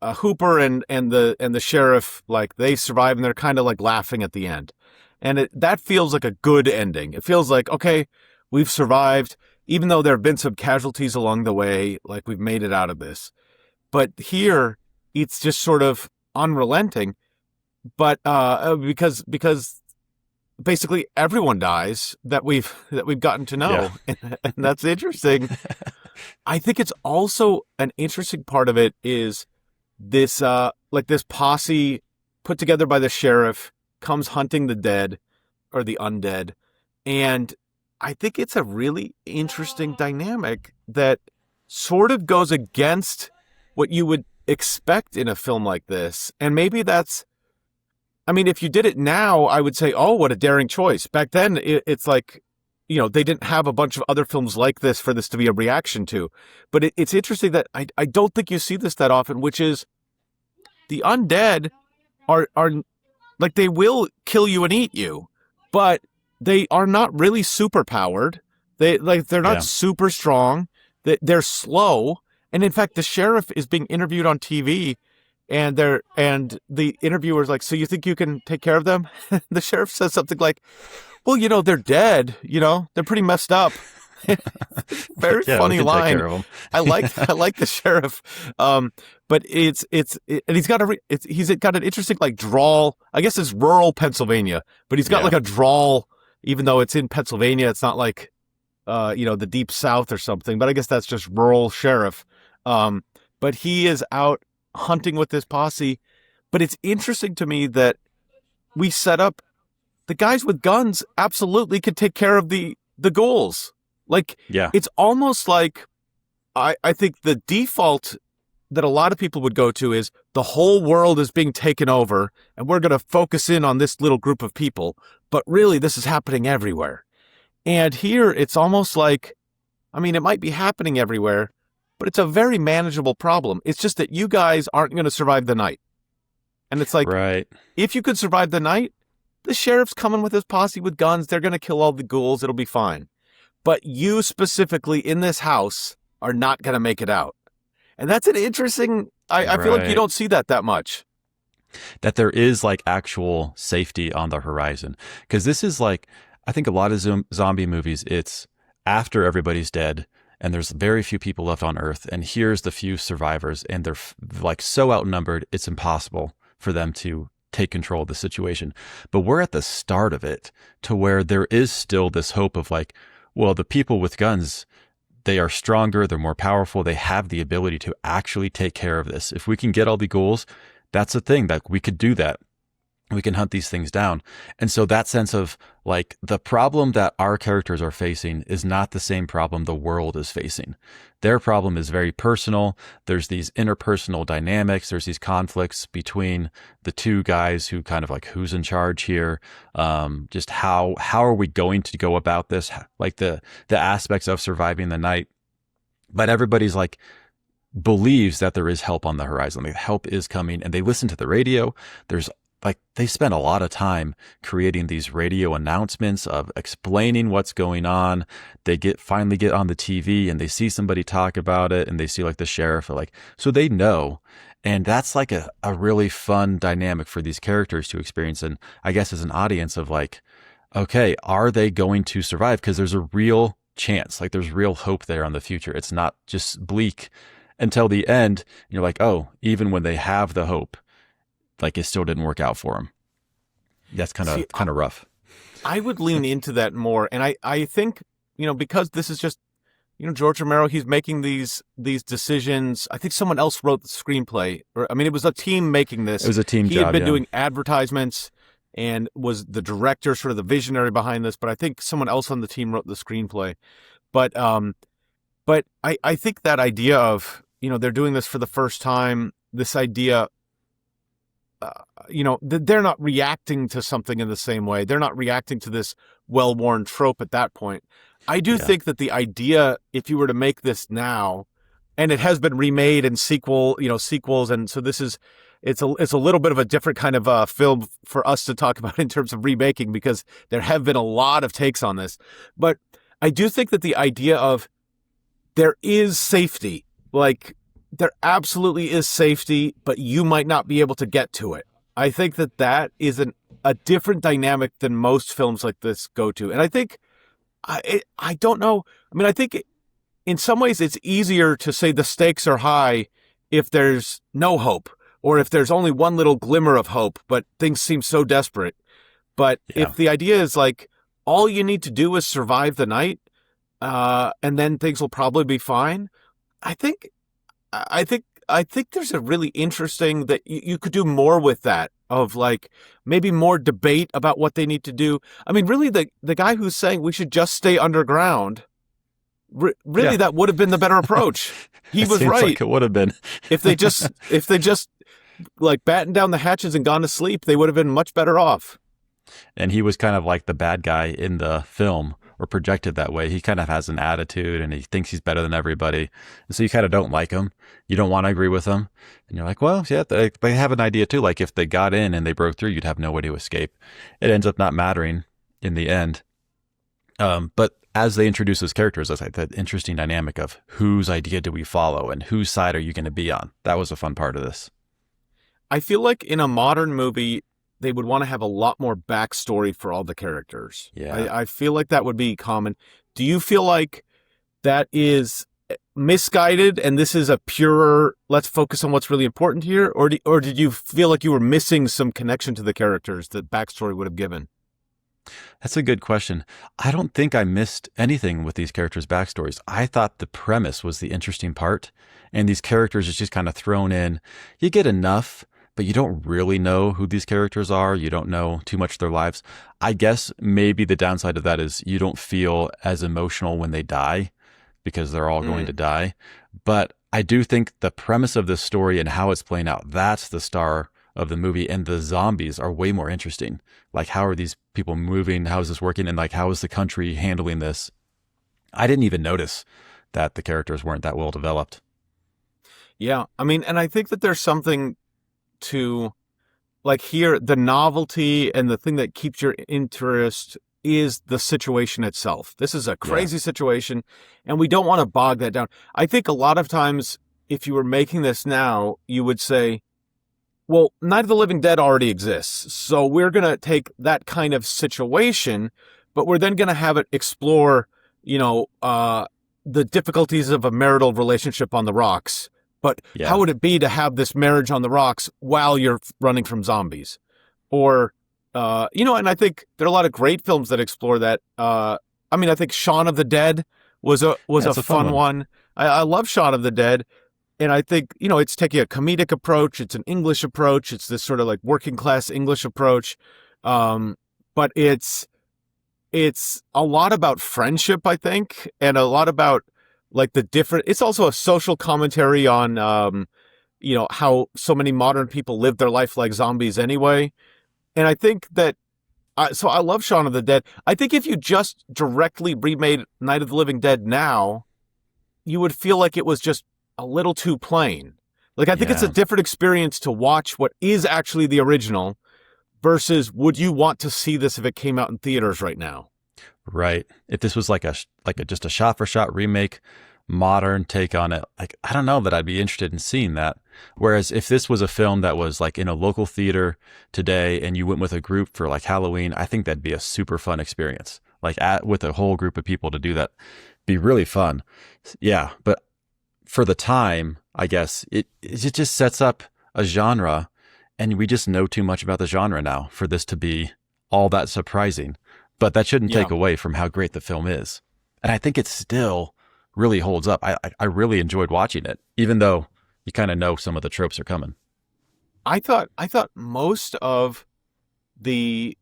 Hooper and the sheriff, like, they survive and they're kind of like laughing at the end. And that feels like a good ending. It feels like, okay, we've survived, even though there have been some casualties along the way, like, we've made it out of this. But here, it's just sort of unrelenting. But because basically everyone dies that we've gotten to know, and that's interesting. I think it's also an interesting part of it is this this posse put together by the sheriff comes hunting the dead or the undead, and I think it's a really interesting dynamic that sort of goes against what you would expect in a film like this. And maybe that's, I mean, if you did it now, I would say, oh, what a daring choice. Back then, it's like, they didn't have a bunch of other films like this for this to be a reaction to. But it's interesting that I don't think you see this that often, which is the undead are like, they will kill you and eat you, but they are not really super powered. They're not super strong. They're slow. And in fact, the sheriff is being interviewed on TV, and the interviewer's like, so you think you can take care of them? The sheriff says something like, well, they're dead, they're pretty messed up. Very Yeah, we funny can take line. care of him. I like the sheriff, but and he's got an interesting like drawl. I guess it's rural Pennsylvania, but he's got Yeah. like a drawl, even though it's in Pennsylvania. It's not like the deep South or something. But I guess that's just rural sheriff. But he is out hunting with this posse. But it's interesting to me that we set up the guys with guns absolutely could take care of the ghouls. Like, Yeah. it's almost like I think the default that a lot of people would go to is the whole world is being taken over and we're going to focus in on this little group of people. But really, this is happening everywhere. And here, it's almost like, I mean, it might be happening everywhere, but it's a very manageable problem. It's just that you guys aren't going to survive the night. And it's like, Right. if you could survive the night, the sheriff's coming with his posse with guns. They're going to kill all the ghouls. It'll be fine. But you specifically in this house are not going to make it out. And that's an interesting, I feel like you Right. don't see that much. That there is like actual safety on the horizon. Because this is like, I think a lot of zombie movies, it's after everybody's dead and there's very few people left on Earth. And here's the few survivors and they're like so outnumbered, it's impossible for them to take control of the situation. But we're at the start of it to where there is still this hope of like, well, the people with guns, they are stronger, they're more powerful, they have the ability to actually take care of this. If we can get all the ghouls, that's a thing that we could do that. We can hunt these things down. And so that sense of like the problem that our characters are facing is not the same problem the world is facing. Their problem is very personal. There's these interpersonal dynamics. There's these conflicts between the two guys who kind of like, who's in charge here? Just how are we going to go about this? Like the aspects of surviving the night. But everybody's like, believes that there is help on the horizon. Like help is coming and they listen to the radio. There's like they spend a lot of time creating these radio announcements of explaining what's going on. They finally get on the TV and they see somebody talk about it and they see like the sheriff like, so they know. And that's like a really fun dynamic for these characters to experience. And I guess as an audience of like, okay, are they going to survive? Because there's a real chance, like there's real hope there on the future. It's not just bleak until the end. And you're like, oh, even when they have the hope, like it still didn't work out for them. That's kind of rough. I would lean into that more. And I think, because this is just, George Romero, he's making these decisions. I think someone else wrote the screenplay. It was a team making this. It was a team job. He had been doing advertisements and was the director, sort of the visionary behind this. But I think someone else on the team wrote the screenplay. But I think that idea of, they're doing this for the first time, this idea, they're not reacting to something in the same way. They're not reacting to this well-worn trope at that point. I do think that the idea, if you were to make this now, and it has been remade in sequels, and so it's a little bit of a different kind of film for us to talk about in terms of remaking because there have been a lot of takes on this. But I do think that the idea of there is safety, like there absolutely is safety, but you might not be able to get to it. I think that is a different dynamic than most films like this go to. And I think, I don't know. I think in some ways it's easier to say the stakes are high if there's no hope or if there's only one little glimmer of hope, but things seem so desperate. But if the idea is like, all you need to do is survive the night, and then things will probably be fine. I think there's a really interesting that you could do more with that of like maybe more debate about what they need to do. Really the guy who's saying we should just stay underground, that would have been the better approach. He was right. Like it would have been. if they just like battened down the hatches and gone to sleep, they would have been much better off. And he was kind of like the bad guy in the film, or projected that way. He kind of has an attitude and he thinks he's better than everybody. And so you kind of don't like him. You don't want to agree with him. And you're like, well, yeah, they have an idea too. Like if they got in and they broke through, you'd have no way to escape. It ends up not mattering in the end. But as they introduce those characters, that's like that interesting dynamic of whose idea do we follow and whose side are you going to be on? That was a fun part of this. I feel like in a modern movie, they would want to have a lot more backstory for all the characters. Yeah. I feel like that would be common. Do you feel like that is misguided, and this is a purer, let's focus on what's really important here? Or did you feel like you were missing some connection to the characters that backstory would have given? That's a good question. I don't think I missed anything with these characters' backstories. I thought the premise was the interesting part, and these characters is just kind of thrown in. You get enough, but you don't really know who these characters are. You don't know too much of their lives. I guess maybe the downside of that is you don't feel as emotional when they die because they're all going to die. But I do think the premise of this story and how it's playing out, that's the star of the movie, and the zombies are way more interesting. Like, how are these people moving? How is this working? And like, how is the country handling this? I didn't even notice that the characters weren't that well developed. Yeah. I mean, and I think that there's something to, like, here, the novelty and the thing that keeps your interest is the situation itself. This is a crazy situation, and we don't want to bog that down. I think a lot of times, if you were making this now, you would say, well, Night of the Living Dead already exists, so we're going to take that kind of situation, but we're then going to have it explore, the difficulties of a marital relationship on the rocks. But how would it be to have this marriage on the rocks while you're running from zombies? Or, and I think there are a lot of great films that explore that. I think Shaun of the Dead was a fun one. I love Shaun of the Dead. And I think, it's taking a comedic approach. It's an English approach. It's this sort of like working class English approach. But it's a lot about friendship, I think, and a lot about like it's also a social commentary on, how so many modern people live their life like zombies anyway. And I think that, so I love Shaun of the Dead. I think if you just directly remade Night of the Living Dead now, you would feel like it was just a little too plain. Like, I think it's a different experience to watch what is actually the original versus would you want to see this if it came out in theaters right now? Right. If this was just a shot for shot remake, modern take on it, like, I don't know that I'd be interested in seeing that. Whereas if this was a film that was like in a local theater today and you went with a group for like Halloween, I think that'd be a super fun experience. Like with a whole group of people to do that, be really fun. Yeah. But for the time, I guess it just sets up a genre, and we just know too much about the genre now for this to be all that surprising. But that shouldn't take away from how great the film is. And I think it still really holds up. I really enjoyed watching it, even though you kind of know some of the tropes are coming. I thought most of the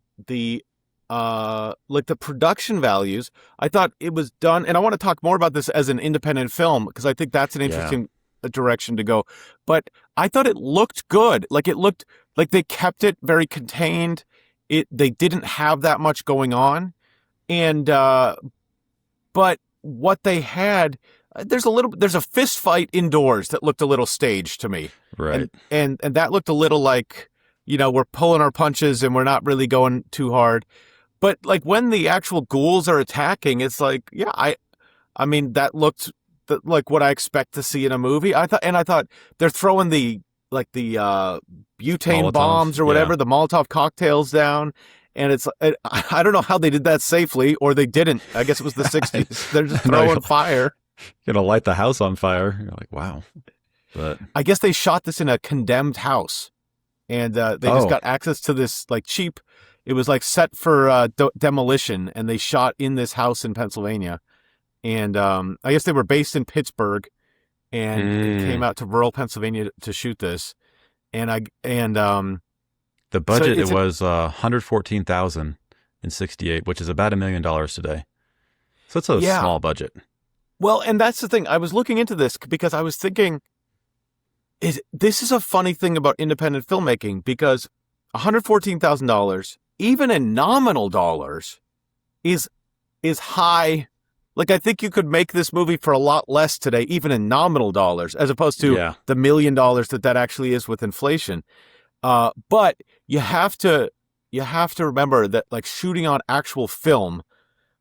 production values, I thought it was done, and I want to talk more about this as an independent film because I think that's an interesting direction to go. But I thought it looked good. Like, it looked like they kept it very contained. They didn't have that much going on, and but what they had, there's a fist fight indoors that looked a little staged to me, right? And that looked a little like, we're pulling our punches and we're not really going too hard. But like when the actual ghouls are attacking, it's like, I mean, that looked like what I expect to see in a movie. I thought they're throwing the butane Molotov bombs or whatever, the Molotov cocktails down. And it's, I don't know how they did that safely, or they didn't. I guess it was the 60s. They're just throwing fire. You're going to light the house on fire. You're like, wow. But I guess they shot this in a condemned house. And they just got access to this like cheap, it was like set for demolition, and they shot in this house in Pennsylvania. And I guess they were based in Pittsburgh and came out to rural Pennsylvania to shoot this. And the budget, it was $114,000 in 1968, which is about $1 million today. So it's a small budget. Well, and that's the thing. I was looking into this because I was thinking, this is a funny thing about independent filmmaking, because $114,000, even in nominal dollars, is high. Like, I think you could make this movie for a lot less today, even in nominal dollars, as opposed to the $1 million that actually is with inflation. But you have to remember that, like, shooting on actual film,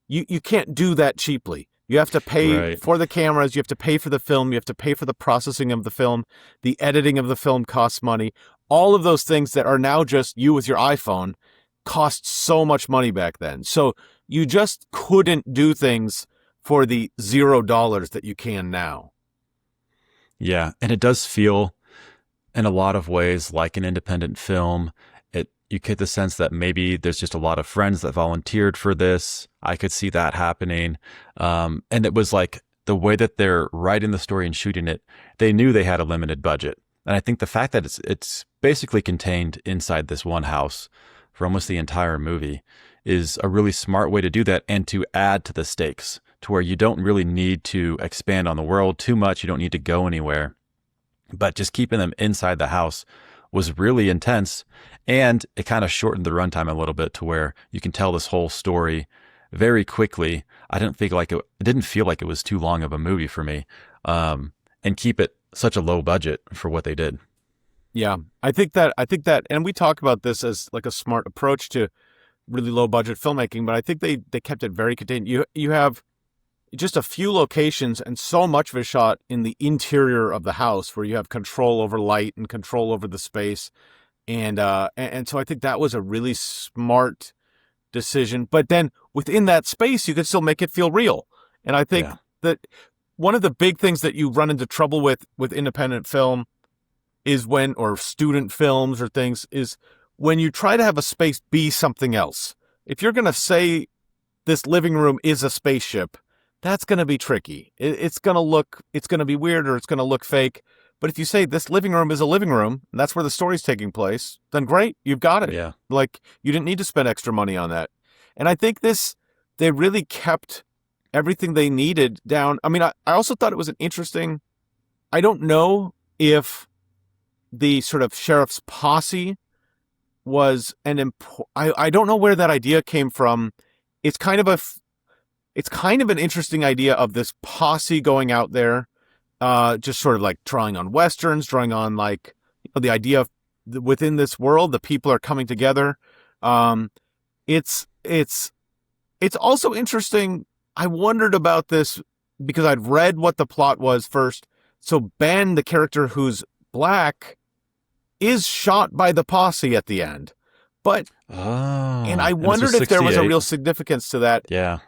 you can't do that cheaply. You have to pay for the cameras. You have to pay for the film. You have to pay for the processing of the film. The editing of the film costs money. All of those things that are now just you with your iPhone cost so much money back then. So you just couldn't do things for the $0 that you can now. Yeah, and it does feel in a lot of ways like an independent film. You get the sense that maybe there's just a lot of friends that volunteered for this. I could see that happening. And it was like the way that they're writing the story and shooting it, they knew they had a limited budget. And I think the fact that it's basically contained inside this one house for almost the entire movie is a really smart way to do that and to add to the stakes to where you don't really need to expand on the world too much. You don't need to go anywhere. But just keeping them inside the house was really intense, and it kind of shortened the runtime a little bit to where you can tell this whole story very quickly. I didn't feel like it was too long of a movie for me, and keep it such a low budget for what they did. Yeah, I think that, and we talk about this as like a smart approach to really low budget filmmaking, but I think they kept it very contained. You have just a few locations, and so much of it shot in the interior of the house where you have control over light and control over the space. And so I think that was a really smart decision. But then within that space, you could still make it feel real. And I think that one of the big things that you run into trouble with independent film is or student films or things, is when you try to have a space be something else. If you're going to say this living room is a spaceship, that's going to be tricky. It's going to be weird, or it's going to look fake. But if you say this living room is a living room, and that's where the story's taking place, then great, you've got it. Yeah. Like, you didn't need to spend extra money on that. And I think they really kept everything they needed down. I mean, I also thought it was I don't know if the sort of sheriff's posse was I don't know where that idea came from. It's kind of an interesting idea of this posse going out there, just sort of like drawing on Westerns, drawing on like the idea of within this world, the people are coming together. It's also interesting. I wondered about this because I'd read what the plot was first. So Ben, the character who's black, is shot by the posse at the end. And I wondered if there was a real significance to that. Yeah.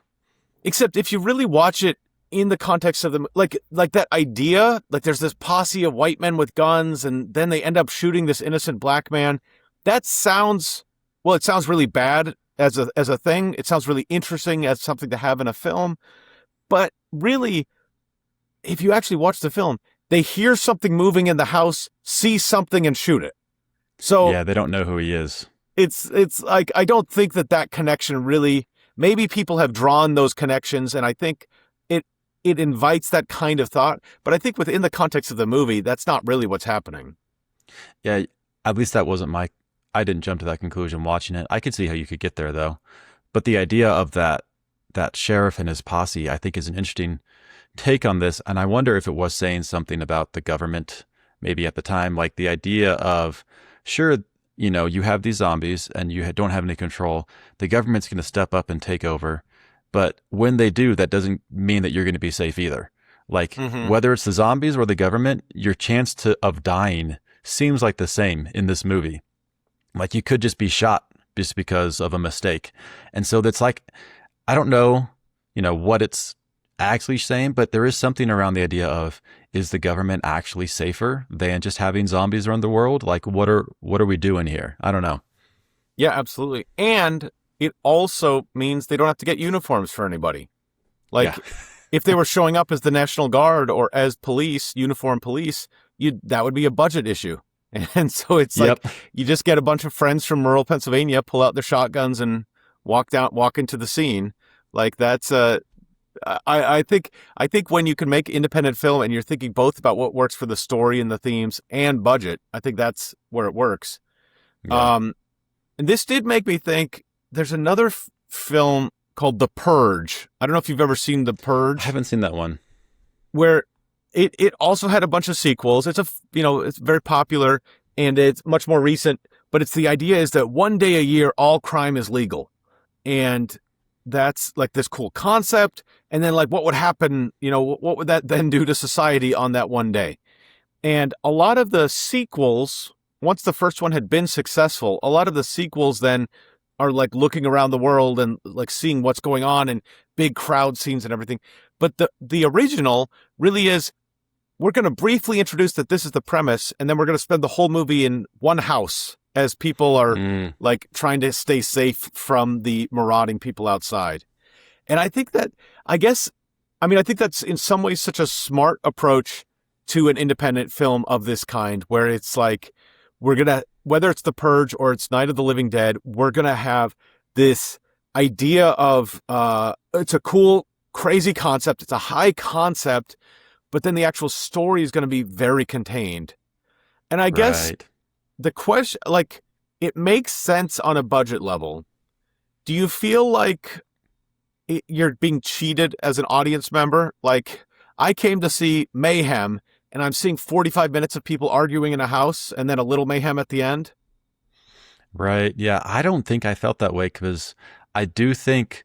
Except if you really watch it in the context of like that idea, like there's this posse of white men with guns, and then they end up shooting this innocent black man. It sounds really bad as a thing. It sounds really interesting as something to have in a film. But really, if you actually watch the film, they hear something moving in the house, see something, and shoot it. So yeah, they don't know who he is. It's like, I don't think that connection really. Maybe people have drawn those connections, and I think it invites that kind of thought. But I think within the context of the movie, that's not really what's happening. Yeah, at least that wasn't I didn't jump to that conclusion watching it. I could see how you could get there, though. But the idea of that sheriff and his posse, I think, is an interesting take on this. And I wonder if it was saying something about the government, maybe at the time, like the idea of, sure, you have these zombies and you don't have any control. The government's going to step up and take over. But when they do, that doesn't mean that you're going to be safe either. Like, whether it's the zombies or the government, your chance of dying seems like the same in this movie. Like, you could just be shot just because of a mistake. And so that's like, I don't know, what it's actually saying, but there is something around the idea of, is the government actually safer than just having zombies around the world? Like, what are we doing here? I don't know. Yeah, absolutely. And it also means they don't have to get uniforms for anybody. Like, if they were showing up as the National Guard or as police, uniformed police, that would be a budget issue. And so it's like, you just get a bunch of friends from rural Pennsylvania, pull out their shotguns and walk into the scene. Like, that's I think when you can make independent film and you're thinking both about what works for the story and the themes and budget, I think that's where it works. Yeah. And this did make me think, there's another film called The Purge. I don't know if you've ever seen The Purge. I haven't seen that one. Where it also had a bunch of sequels. It's it's very popular and it's much more recent, but it's the idea is that one day a year, all crime is legal. And that's like this cool concept. And then like, what would happen, what would that then do to society on that one day? And a lot of the sequels, once the first one had been successful, a lot of the sequels then are like looking around the world and like seeing what's going on and big crowd scenes and everything. But the original really is, we're going to briefly introduce that this is the premise, and then we're going to spend the whole movie in one house as people are like trying to stay safe from the marauding people outside. And I think that, I think that's in some ways such a smart approach to an independent film of this kind, where it's like, we're going to, whether it's The Purge or it's Night of the Living Dead, we're going to have this idea of, it's a cool, crazy concept. It's a high concept, but then the actual story is going to be very contained. And I guess the question, like, it makes sense on a budget level. Do you feel like you're being cheated as an audience member? Like, I came to see mayhem, and I'm seeing 45 minutes of people arguing in a house and then a little mayhem at the end. Right. Yeah. I don't think I felt that way, because I do think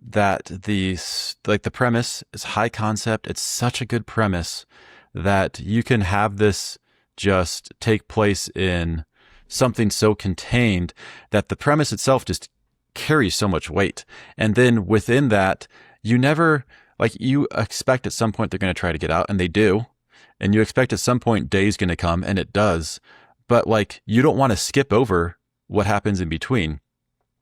that the premise is high concept. It's such a good premise that you can have this just take place in something so contained that the premise itself just carries so much weight. And then within that, you never, like, you expect at some point they're going to try to get out, and they do. And you expect at some point day's going to come, and it does. But like, you don't want to skip over what happens in between.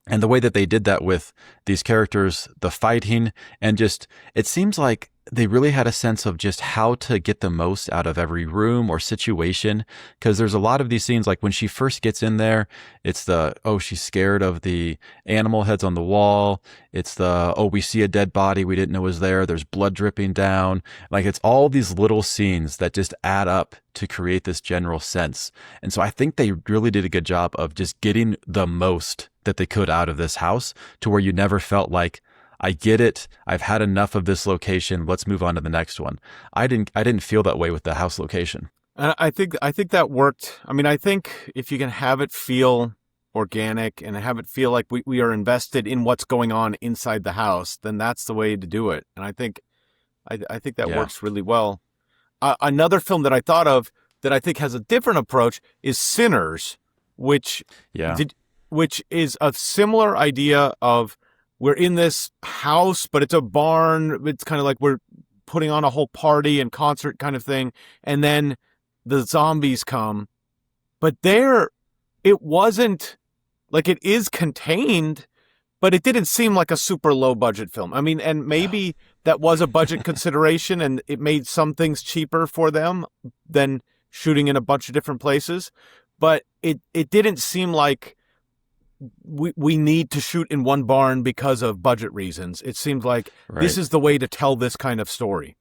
And the way that they did that with these characters, the fighting, and just, it seems like they really had a sense of just how to get the most out of every room or situation. Because there's a lot of these scenes, like when she first gets in there, it's she's scared of the animal heads on the wall. It's we see a dead body we didn't know was there. There's blood dripping down. Like, it's all these little scenes that just add up to create this general sense. And so I think they really did a good job of just getting the most that they could out of this house, to where you never felt like, I get it, I've had enough of this location, let's move on to the next one. I didn't feel that way with the house location. I think that worked. I mean, I think if you can have it feel organic and have it feel like we are invested in what's going on inside the house, then that's the way to do it. And I think that works really well. Another film that I thought of that I think has a different approach is Sinners, which is a similar idea of, we're in this house, but it's a barn. It's kind of like we're putting on a whole party and concert kind of thing. And then the zombies come. But there, it wasn't, like, it is contained, but it didn't seem like a super low budget film. I mean, and maybe that was a budget consideration, and it made some things cheaper for them than shooting in a bunch of different places. But it didn't seem like we need to shoot in one barn because of budget reasons. It seemed like this is the way to tell this kind of story.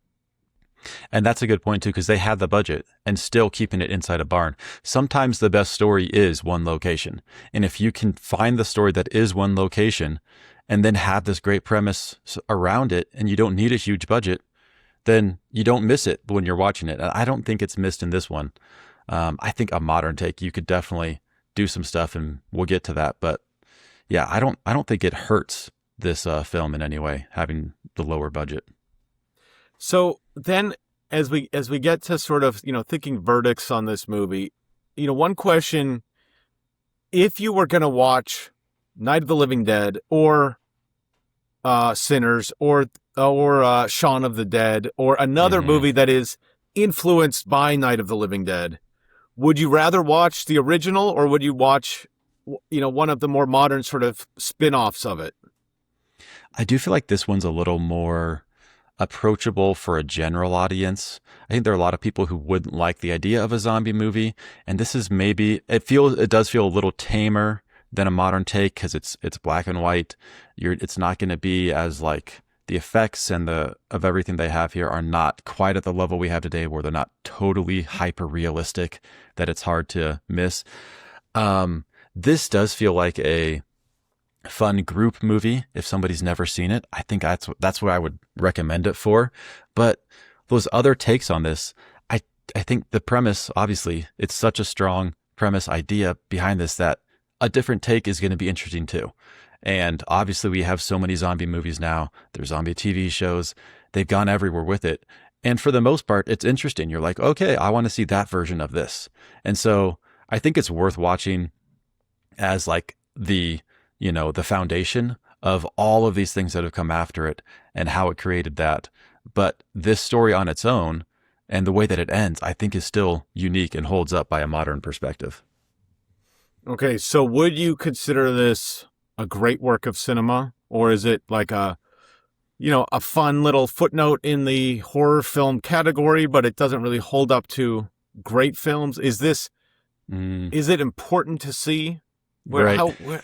And that's a good point too, because they had the budget and still keeping it inside a barn. Sometimes the best story is one location. And if you can find the story that is one location and then have this great premise around it, and you don't need a huge budget, then you don't miss it when you're watching it. And I don't think it's missed in this one. I think a modern take, you could definitely do some stuff, and we'll get to that. But yeah, I don't think it hurts this film in any way, having the lower budget. So then, as we get to sort of, thinking verdicts on this movie, one question: if you were going to watch Night of the Living Dead or Sinners or Shaun of the Dead or another movie that is influenced by Night of the Living Dead, would you rather watch the original, or would you watch, one of the more modern sort of spin-offs of it? I do feel like this one's a little more approachable for a general audience. I think there are a lot of people who wouldn't like the idea of a zombie movie, and this is it does feel a little tamer than a modern take, because it's black and white. It's not going to be as, like, the effects and of everything they have here are not quite at the level we have today, where they're not totally hyper realistic that it's hard to miss. This does feel like a fun group movie. If somebody's never seen it, I think that's what I would recommend it for. But those other takes on this, I think the premise, obviously, it's such a strong premise idea behind this that a different take is going to be interesting too. And obviously we have so many zombie movies now. There's zombie TV shows. They've gone everywhere with it. And for the most part, it's interesting. You're like, okay, I want to see that version of this. And so I think it's worth watching as, like, the foundation of all of these things that have come after it and how it created that. But this story on its own and the way that it ends, I think is still unique and holds up by a modern perspective. Okay, so would you consider this a great work of cinema, or is it like a fun little footnote in the horror film category, but it doesn't really hold up to great films? Is it important to see? Right.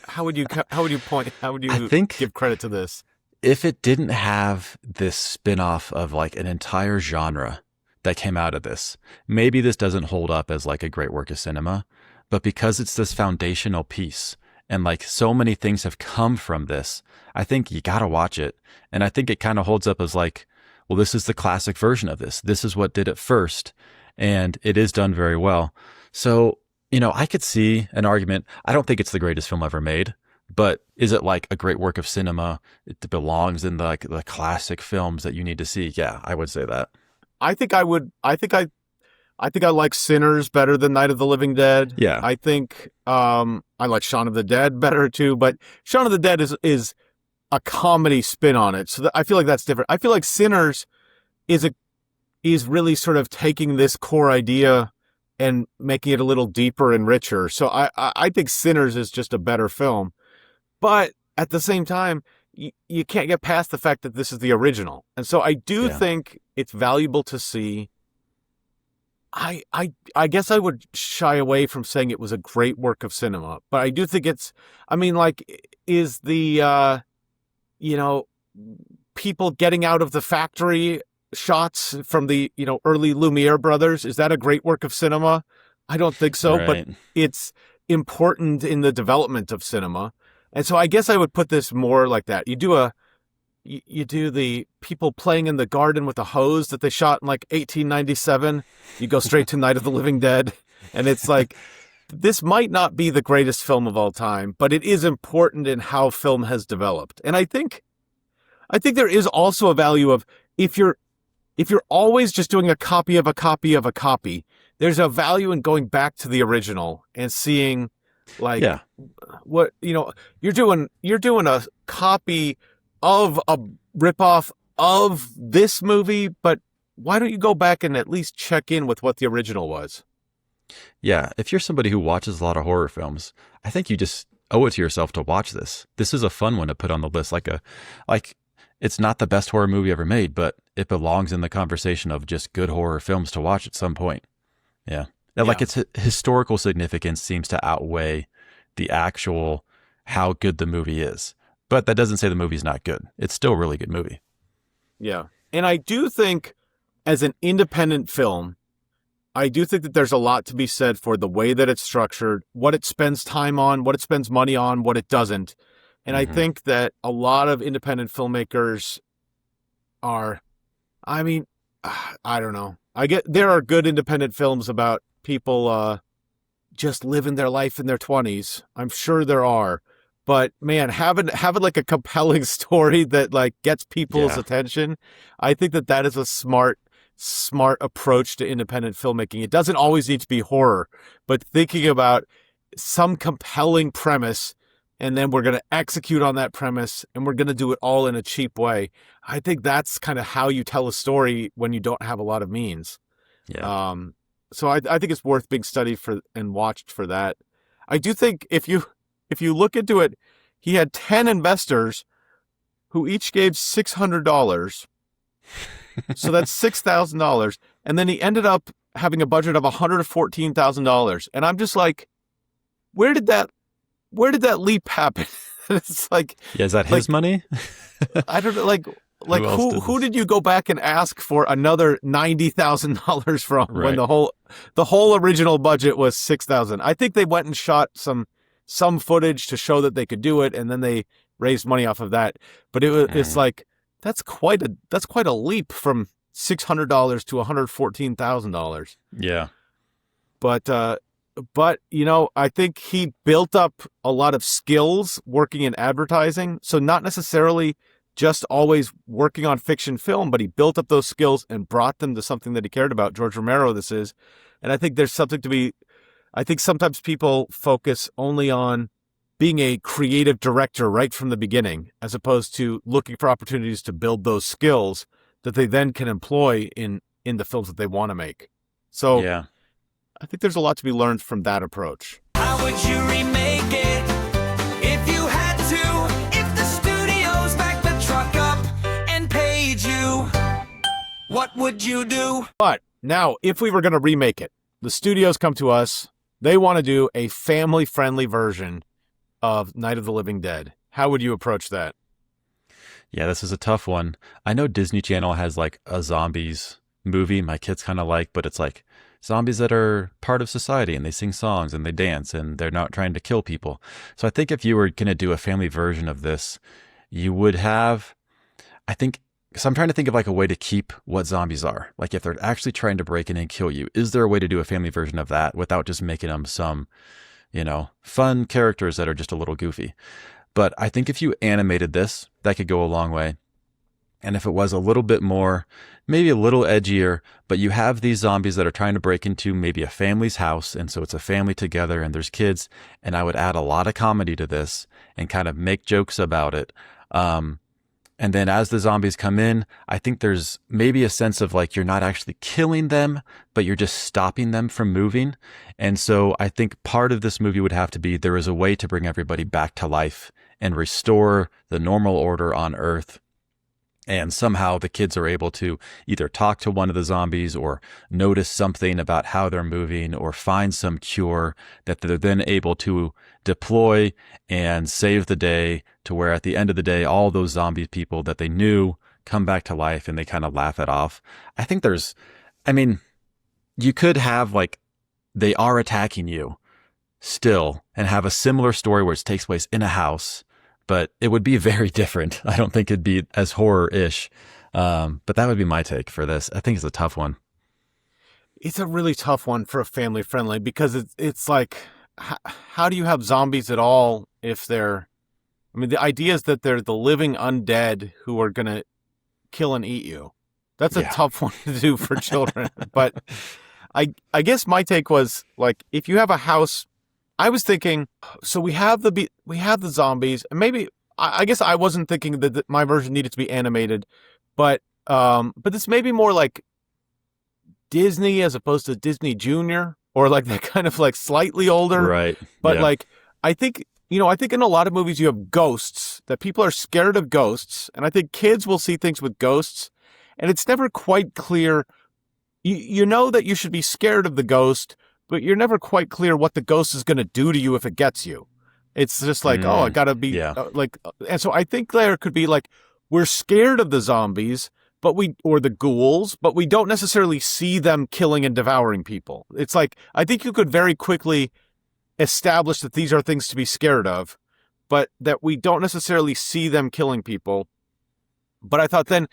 How would you I think give credit to this? if it didn't have this spin-off of like an entire genre that came out of this, maybe this doesn't hold up as like a great work of cinema. But because it's this foundational piece and like so many things have come from this, I think you got to watch it. And I think it kind of holds up as like, well, this is the classic version of this. This is what did it first. And it is done very well. So, I could see an argument. I don't think it's the greatest film ever made, but is it like a great work of cinema? It belongs in the classic films that you need to see. Yeah, I would say that. I think I would. I think I like Sinners better than Night of the Living Dead. Yeah. I think I like Shaun of the Dead better too. But Shaun of the Dead is a comedy spin on it, so I feel like that's different. I feel like Sinners is really sort of taking this core idea and making it a little deeper and richer. So I think Sinners is just a better film. But at the same time, you can't get past the fact that this is the original. And so I do think it's valuable to see. I guess I would shy away from saying it was a great work of cinema, but I do think is the, people getting out of the factory shots from the, early Lumiere brothers, is that a great work of cinema? I don't think so, Right. but it's important in the development of cinema. And so I guess I would put this more like that. You do the people playing in the garden with a hose that they shot in 1897. You go straight to Night of the Living Dead. And it's like, this might not be the greatest film of all time, but it is important in how film has developed. And I think there is also a value of if you're always just doing a copy of a copy of a copy, there's a value in going back to the original and seeing what, you're doing a copy of a ripoff of this movie, but why don't you go back and at least check in with what the original was? Yeah, if you're somebody who watches a lot of horror films, I think you just owe it to yourself to watch this. This is a fun one to put on the list. It's not the best horror movie ever made, but it belongs in the conversation of just good horror films to watch at some point. Yeah. Its historical significance seems to outweigh the actual how good the movie is. But that doesn't say the movie's not good. It's still a really good movie. Yeah. And I do think as an independent film, I do think that there's a lot to be said for the way that it's structured, what it spends time on, what it spends money on, what it doesn't. And I think that a lot of independent filmmakers are, I don't know. There are good independent films about people just living their life in their 20s. I'm sure there are. But man, having a compelling story that gets people's attention, I think that is a smart approach to independent filmmaking. It doesn't always need to be horror, but thinking about some compelling premise, and then we're going to execute on that premise, and we're going to do it all in a cheap way. I think that's kind of how you tell a story when you don't have a lot of means. Yeah. So I think it's worth being studied for and watched for that. I do think if you look into it, he had 10 investors who each gave $600. So that's $6,000. And then he ended up having a budget of $114,000. And I'm just like, where did that leap happen? It's like, is that his money? I don't know, who did you go back and ask for another $90,000 from when the whole original budget was $6,000? I think they went and shot some footage to show that they could do it, and then they raised money off of that. But it's like that's quite a leap from $600 to $114,000. Yeah. But I think he built up a lot of skills working in advertising. So not necessarily just always working on fiction film, but he built up those skills and brought them to something that he cared about. George Romero, this is. And I think there's something to be, I think sometimes people focus only on being a creative director right from the beginning, as opposed to looking for opportunities to build those skills that they then can employ in the films that they want to make. So Yeah. I think there's a lot to be learned from that approach. How would you remake it if you had to? If the studios backed the truck up and paid you, what would you do? But now, if we were going to remake it, the studios come to us, they want to do a family-friendly version of Night of the Living Dead. How would you approach that? Yeah, this is a tough one. I know Disney Channel has like a zombies movie my kids kind of like, but it's like zombies that are part of society and they sing songs and they dance and they're not trying to kill people. So I think if you were going to do a family version of this, you would have, I think, because I'm trying to think of like a way to keep what zombies are. Like if they're actually trying to break in and kill you, is there a way to do a family version of that without just making them some, fun characters that are just a little goofy? But I think if you animated this, that could go a long way. And if it was a little bit more, maybe a little edgier, but you have these zombies that are trying to break into maybe a family's house. And so it's a family together and there's kids. And I would add a lot of comedy to this and kind of make jokes about it. And then as the zombies come in, I think there's maybe a sense of like you're not actually killing them, but you're just stopping them from moving. And so I think part of this movie would have to be there is a way to bring everybody back to life and restore the normal order on Earth. And somehow the kids are able to either talk to one of the zombies or notice something about how they're moving or find some cure that they're then able to deploy and save the day, to where at the end of the day, all those zombie people that they knew come back to life and they kind of laugh it off. I think you could have like they are attacking you still and have a similar story where it takes place in a house, but it would be very different. I don't think it'd be as horror-ish. But that would be my take for this. I think it's a tough one. It's a really tough one for a family-friendly because it's like, how do you have zombies at all if they're... the idea is that they're the living undead who are going to kill and eat you. That's a tough one to do for children. But I guess my take was, like, if you have a house... I was thinking, so we have the zombies, and maybe I guess I wasn't thinking that my version needed to be animated, but this may be more like Disney as opposed to Disney Junior, or like that kind of like slightly older, right? But yeah. like I think in a lot of movies you have ghosts, that people are scared of ghosts, and I think kids will see things with ghosts, and it's never quite clear. You know that you should be scared of the ghost, but you're never quite clear what the ghost is going to do to you if it gets you. It's just like, oh, I got to be and so I think there could be like, we're scared of the zombies, or the ghouls, but we don't necessarily see them killing and devouring people. It's like, I think you could very quickly establish that these are things to be scared of, but that we don't necessarily see them killing people. But I thought then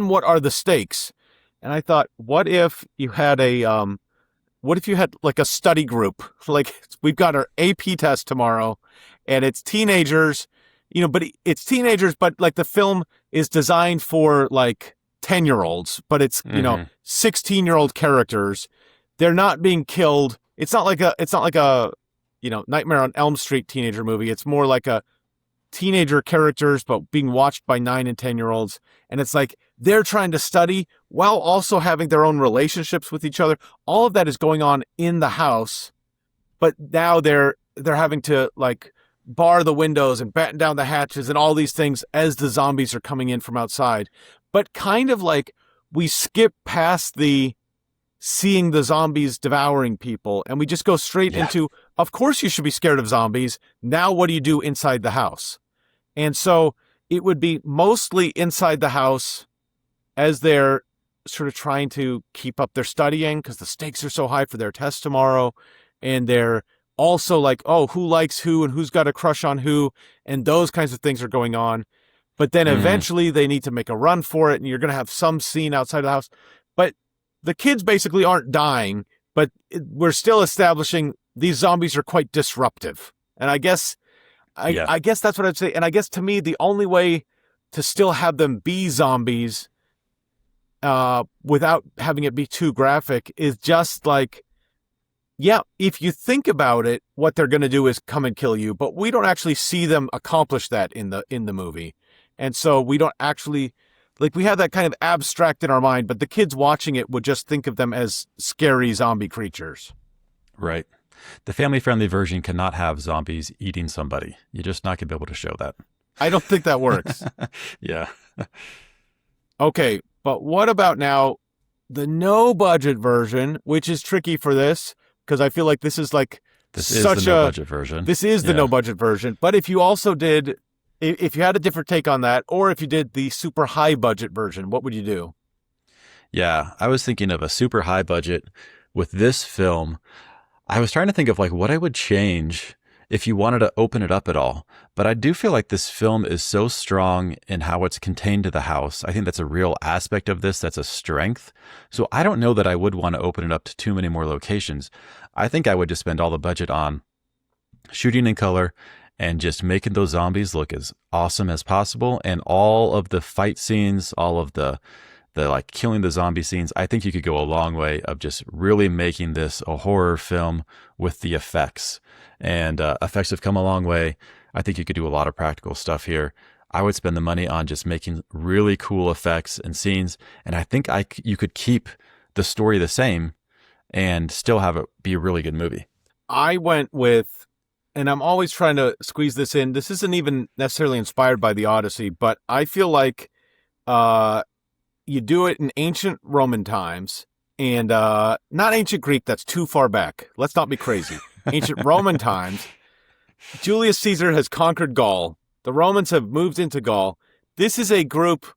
what are the stakes? And I thought, what if you had like a study group? Like, we've got our AP test tomorrow and it's teenagers, but it's teenagers, but like the film is designed for like 10-year-olds, but it's, 16-year-old characters. They're not being killed. It's not like a Nightmare on Elm Street teenager movie. It's more like a teenager characters, but being watched by 9 and 10-year-olds. And it's like, they're trying to study while also having their own relationships with each other. All of that is going on in the house, but now they're having to like bar the windows and batten down the hatches and all these things as the zombies are coming in from outside. But kind of like we skip past the seeing the zombies devouring people and we just go straight into, of course you should be scared of zombies. Now what do you do inside the house? And so it would be mostly inside the house as they're sort of trying to keep up their studying because the stakes are so high for their test tomorrow. And they're also like, oh, who likes who and who's got a crush on who, and those kinds of things are going on. But then eventually they need to make a run for it, and you're going to have some scene outside of the house. But the kids basically aren't dying, but we're still establishing these zombies are quite disruptive. And I guess that's what I'd say. And I guess to me, the only way to still have them be zombies without having it be too graphic is just like, if you think about it, what they're going to do is come and kill you, but we don't actually see them accomplish that in the movie. And so we don't actually like we have that kind of abstract in our mind, but the kids watching it would just think of them as scary zombie creatures. Right. The family-friendly version cannot have zombies eating somebody. You're just not going to be able to show that. I don't think that works. Yeah. Okay, but what about now the no-budget version, which is tricky for this, because I feel like this is like This is the no-budget version. This is the no-budget version. But if you also did, if you had a different take on that, or if you did the super high-budget version, what would you do? Yeah, I was thinking of a super high budget with this film. I was trying to think of like what I would change if you wanted to open it up at all. But I do feel like this film is so strong in how it's contained to the house. I think that's a real aspect of this. That's a strength. So I don't know that I would want to open it up to too many more locations. I think I would just spend all the budget on shooting in color and just making those zombies look as awesome as possible. And all of the fight scenes, all of the like killing the zombie scenes, I think you could go a long way of just really making this a horror film with the effects. And effects have come a long way. I think you could do a lot of practical stuff here. I would spend the money on just making really cool effects and scenes. And I think you could keep the story the same and still have it be a really good movie. I went with, and I'm always trying to squeeze this in. This isn't even necessarily inspired by the Odyssey, but I feel like you do it in ancient Roman times and not ancient Greek. That's too far back. Let's not be crazy. Ancient Roman times. Julius Caesar has conquered Gaul. The Romans have moved into Gaul. This is a group.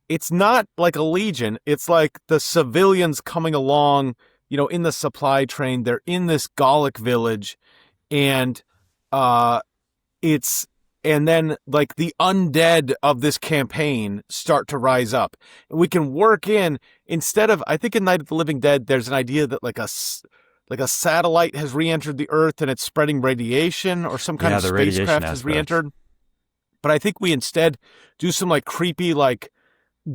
It's not like a legion. It's like the civilians coming along, in the supply train. They're in this Gallic village, and and then like the undead of this campaign start to rise up. And we can work in, instead of, I think in Night of the Living Dead, there's an idea that like a satellite has re-entered the Earth and it's spreading radiation, or some kind of spacecraft has re-entered. But I think we instead do some like creepy, like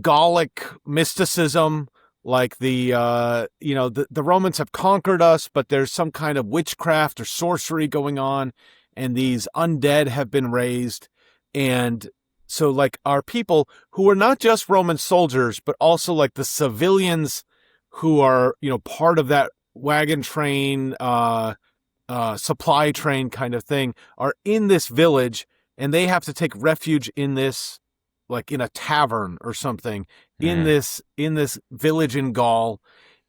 Gallic mysticism, like the Romans have conquered us, but there's some kind of witchcraft or sorcery going on, and these undead have been raised. And so like our people who are not just Roman soldiers, but also like the civilians who are, part of that wagon train, supply train kind of thing, are in this village, and they have to take refuge in this, like in a tavern or something, in this village in Gaul,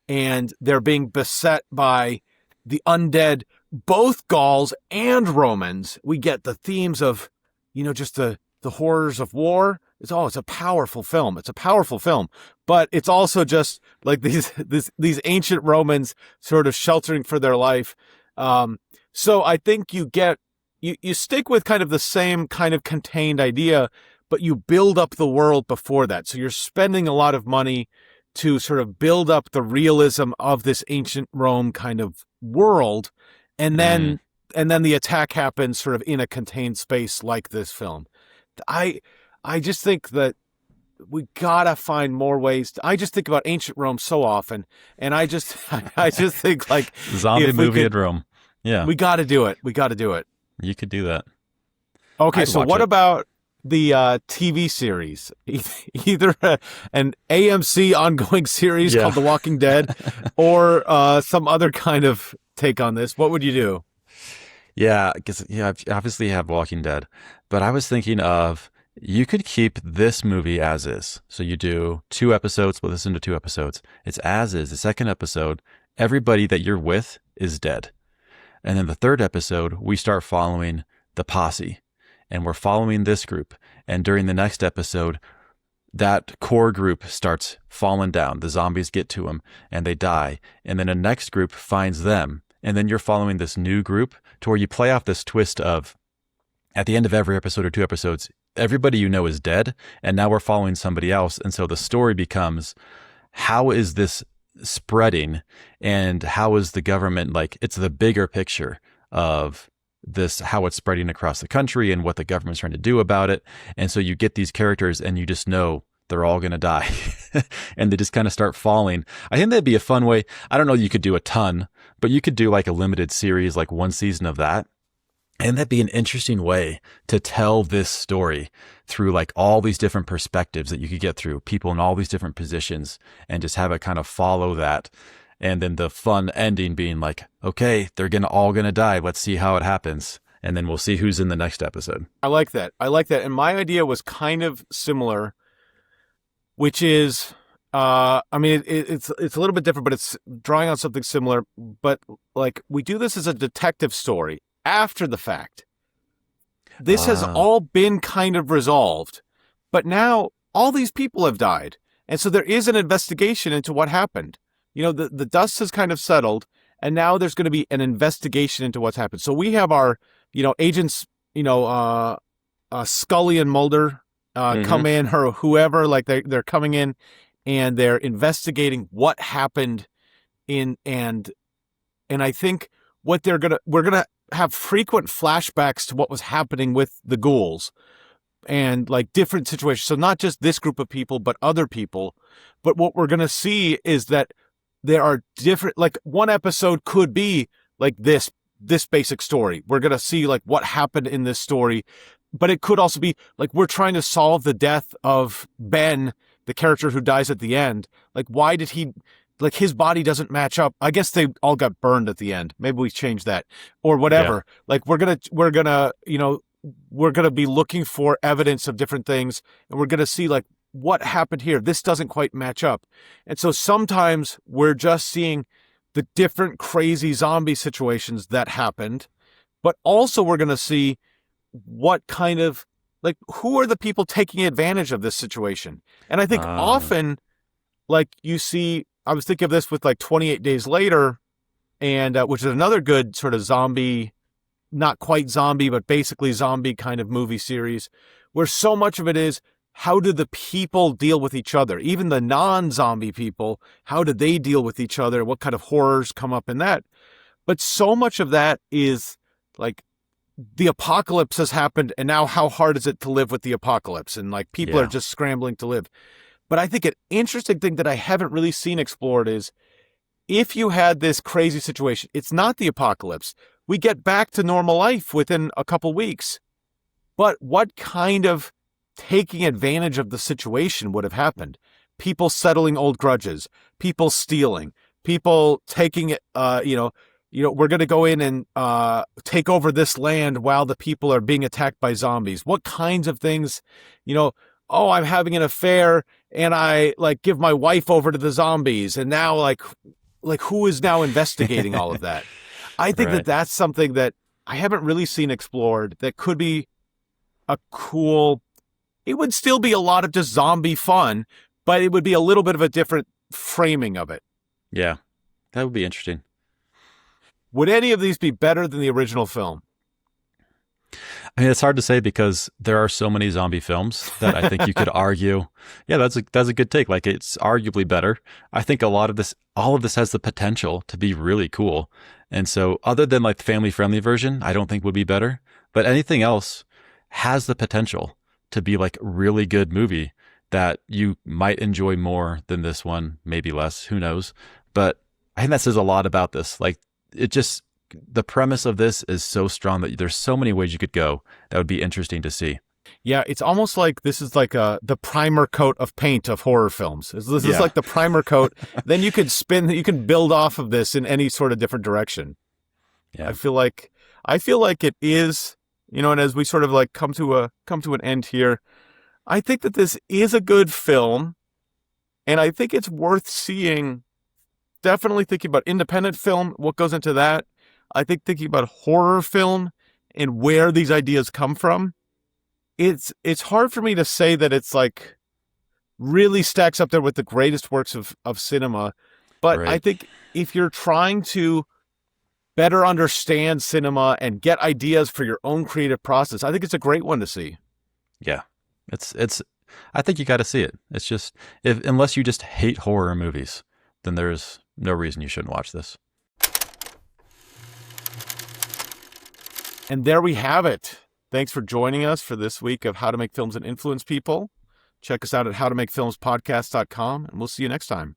and they're being beset by the undead, both Gauls and Romans. We get the themes of, just the horrors of war. It's a powerful film. It's a powerful film, but it's also just like these ancient Romans sort of sheltering for their life. So I think you stick with kind of the same kind of contained idea, but you build up the world before that. So you're spending a lot of money to sort of build up the realism of this ancient Rome kind of world. And then the attack happens sort of in a contained space like this film. I just think that we gotta find more ways. I just think about ancient Rome so often, and I just think like zombie movie in Rome. Yeah, we got to do it. We got to do it. You could do that. Okay, so what about the TV series? Either an AMC ongoing series called The Walking Dead, or some other kind of take on this. What would you do? Yeah, because I obviously have Walking Dead, but I was thinking of, you could keep this movie as is. So you do 2 episodes, but listen to 2 episodes. It's as is. The second episode, everybody that you're with is dead. And then the third episode, we start following the posse, and we're following this group. And during the next episode, that core group starts falling down. The zombies get to them and they die. And then the next group finds them. And then you're following this new group to where you play off this twist of, at the end of every episode or 2 episodes, everybody you know is dead, and now we're following somebody else. And so the story becomes, how is this spreading, and how is the government, like, it's the bigger picture of this, how it's spreading across the country and what the government's trying to do about it. And so you get these characters and you just know they're all going to die and they just kind of start falling. I think that'd be a fun way. I don't know, you could do a ton, but you could do like a limited series, like 1 season of that. And that'd be an interesting way to tell this story through like all these different perspectives that you could get through, people in all these different positions, and just have it kind of follow that. And then the fun ending being like, okay, they're all gonna die. Let's see how it happens. And then we'll see who's in the next episode. I like that. And my idea was kind of similar, which is, I mean, it's a little bit different, but it's drawing on something similar. But like, we do this as a detective story after the fact. This has all been kind of resolved, but now all these people have died. And so there is an investigation into what happened. You know, the dust has kind of settled, and now there's going to be an investigation into what's happened. So we have our, you know, agents, you know, Scully and Mulder come in, or whoever, like they're coming in and they're investigating what happened and I think what we're going to have frequent flashbacks to what was happening with the ghouls and like different situations. So not just this group of people, but other people. But what we're going to see is that there are different, like one episode could be like this basic story. We're going to see like what happened in this story, but it could also be like, we're trying to solve the death of Ben, the character who dies at the end. Like, why did he, like his body doesn't match up. I guess they all got burned at the end. Maybe we change that or whatever. Yeah. Like we're going to, you know, we're going to be looking for evidence of different things, and we're going to see like what happened here. This doesn't quite match up. And so sometimes we're just seeing the different crazy zombie situations that happened, but also we're going to see what kind of, like, who are the people taking advantage of this situation? And I think often, like you see, I was thinking of this with like 28 Days Later, and which is another good sort of zombie, not quite zombie, but basically zombie kind of movie series, where so much of it is, how do the people deal with each other? Even the non-zombie people, how do they deal with each other? What kind of horrors come up in that? But so much of that is like, the apocalypse has happened, and now how hard is it to live with the apocalypse? And like people are just scrambling to live. But I think an interesting thing that I haven't really seen explored is, if you had this crazy situation, it's not the apocalypse. We get back to normal life within a couple weeks. But what kind of taking advantage of the situation would have happened? People settling old grudges, people stealing, people taking it, we're going to go in and take over this land while the people are being attacked by zombies. What kinds of things, oh, I'm having an affair and I like give my wife over to the zombies. And now like who is now investigating all of that? I think that that's something that I haven't really seen explored that could be a cool, it would still be a lot of just zombie fun, but it would be a little bit of a different framing of it. Yeah, that would be interesting. Would any of these be better than the original film? I mean, it's hard to say because there are so many zombie films that I think you could argue, yeah, that's a good take. Like, it's arguably better. I think all of this has the potential to be really cool. And so other than like the family friendly version, I don't think would be better, but anything else has the potential to be like a really good movie that you might enjoy more than this one, maybe less, who knows? But I think that says a lot about this. Like, the premise of this is so strong that there's so many ways you could go that would be interesting to see. Yeah, it's almost like this is like the primer coat of paint of horror films. This is like the primer coat. Then you can build off of this in any sort of different direction. Yeah. I feel like it is, and as we sort of like come to an end here, I think that this is a good film, and I think it's worth seeing. Definitely thinking about independent film, what goes into that. I think thinking about horror film and where these ideas come from. It's hard for me to say that it's like really stacks up there with the greatest works of cinema. But I think if you're trying to better understand cinema and get ideas for your own creative process, I think it's a great one to see. Yeah. I think you got to see it. It's just, unless you just hate horror movies, then there's no reason you shouldn't watch this. And there we have it. Thanks for joining us for this week of How to Make Films and Influence People. Check us out at howtomakefilmspodcast.com, and we'll see you next time.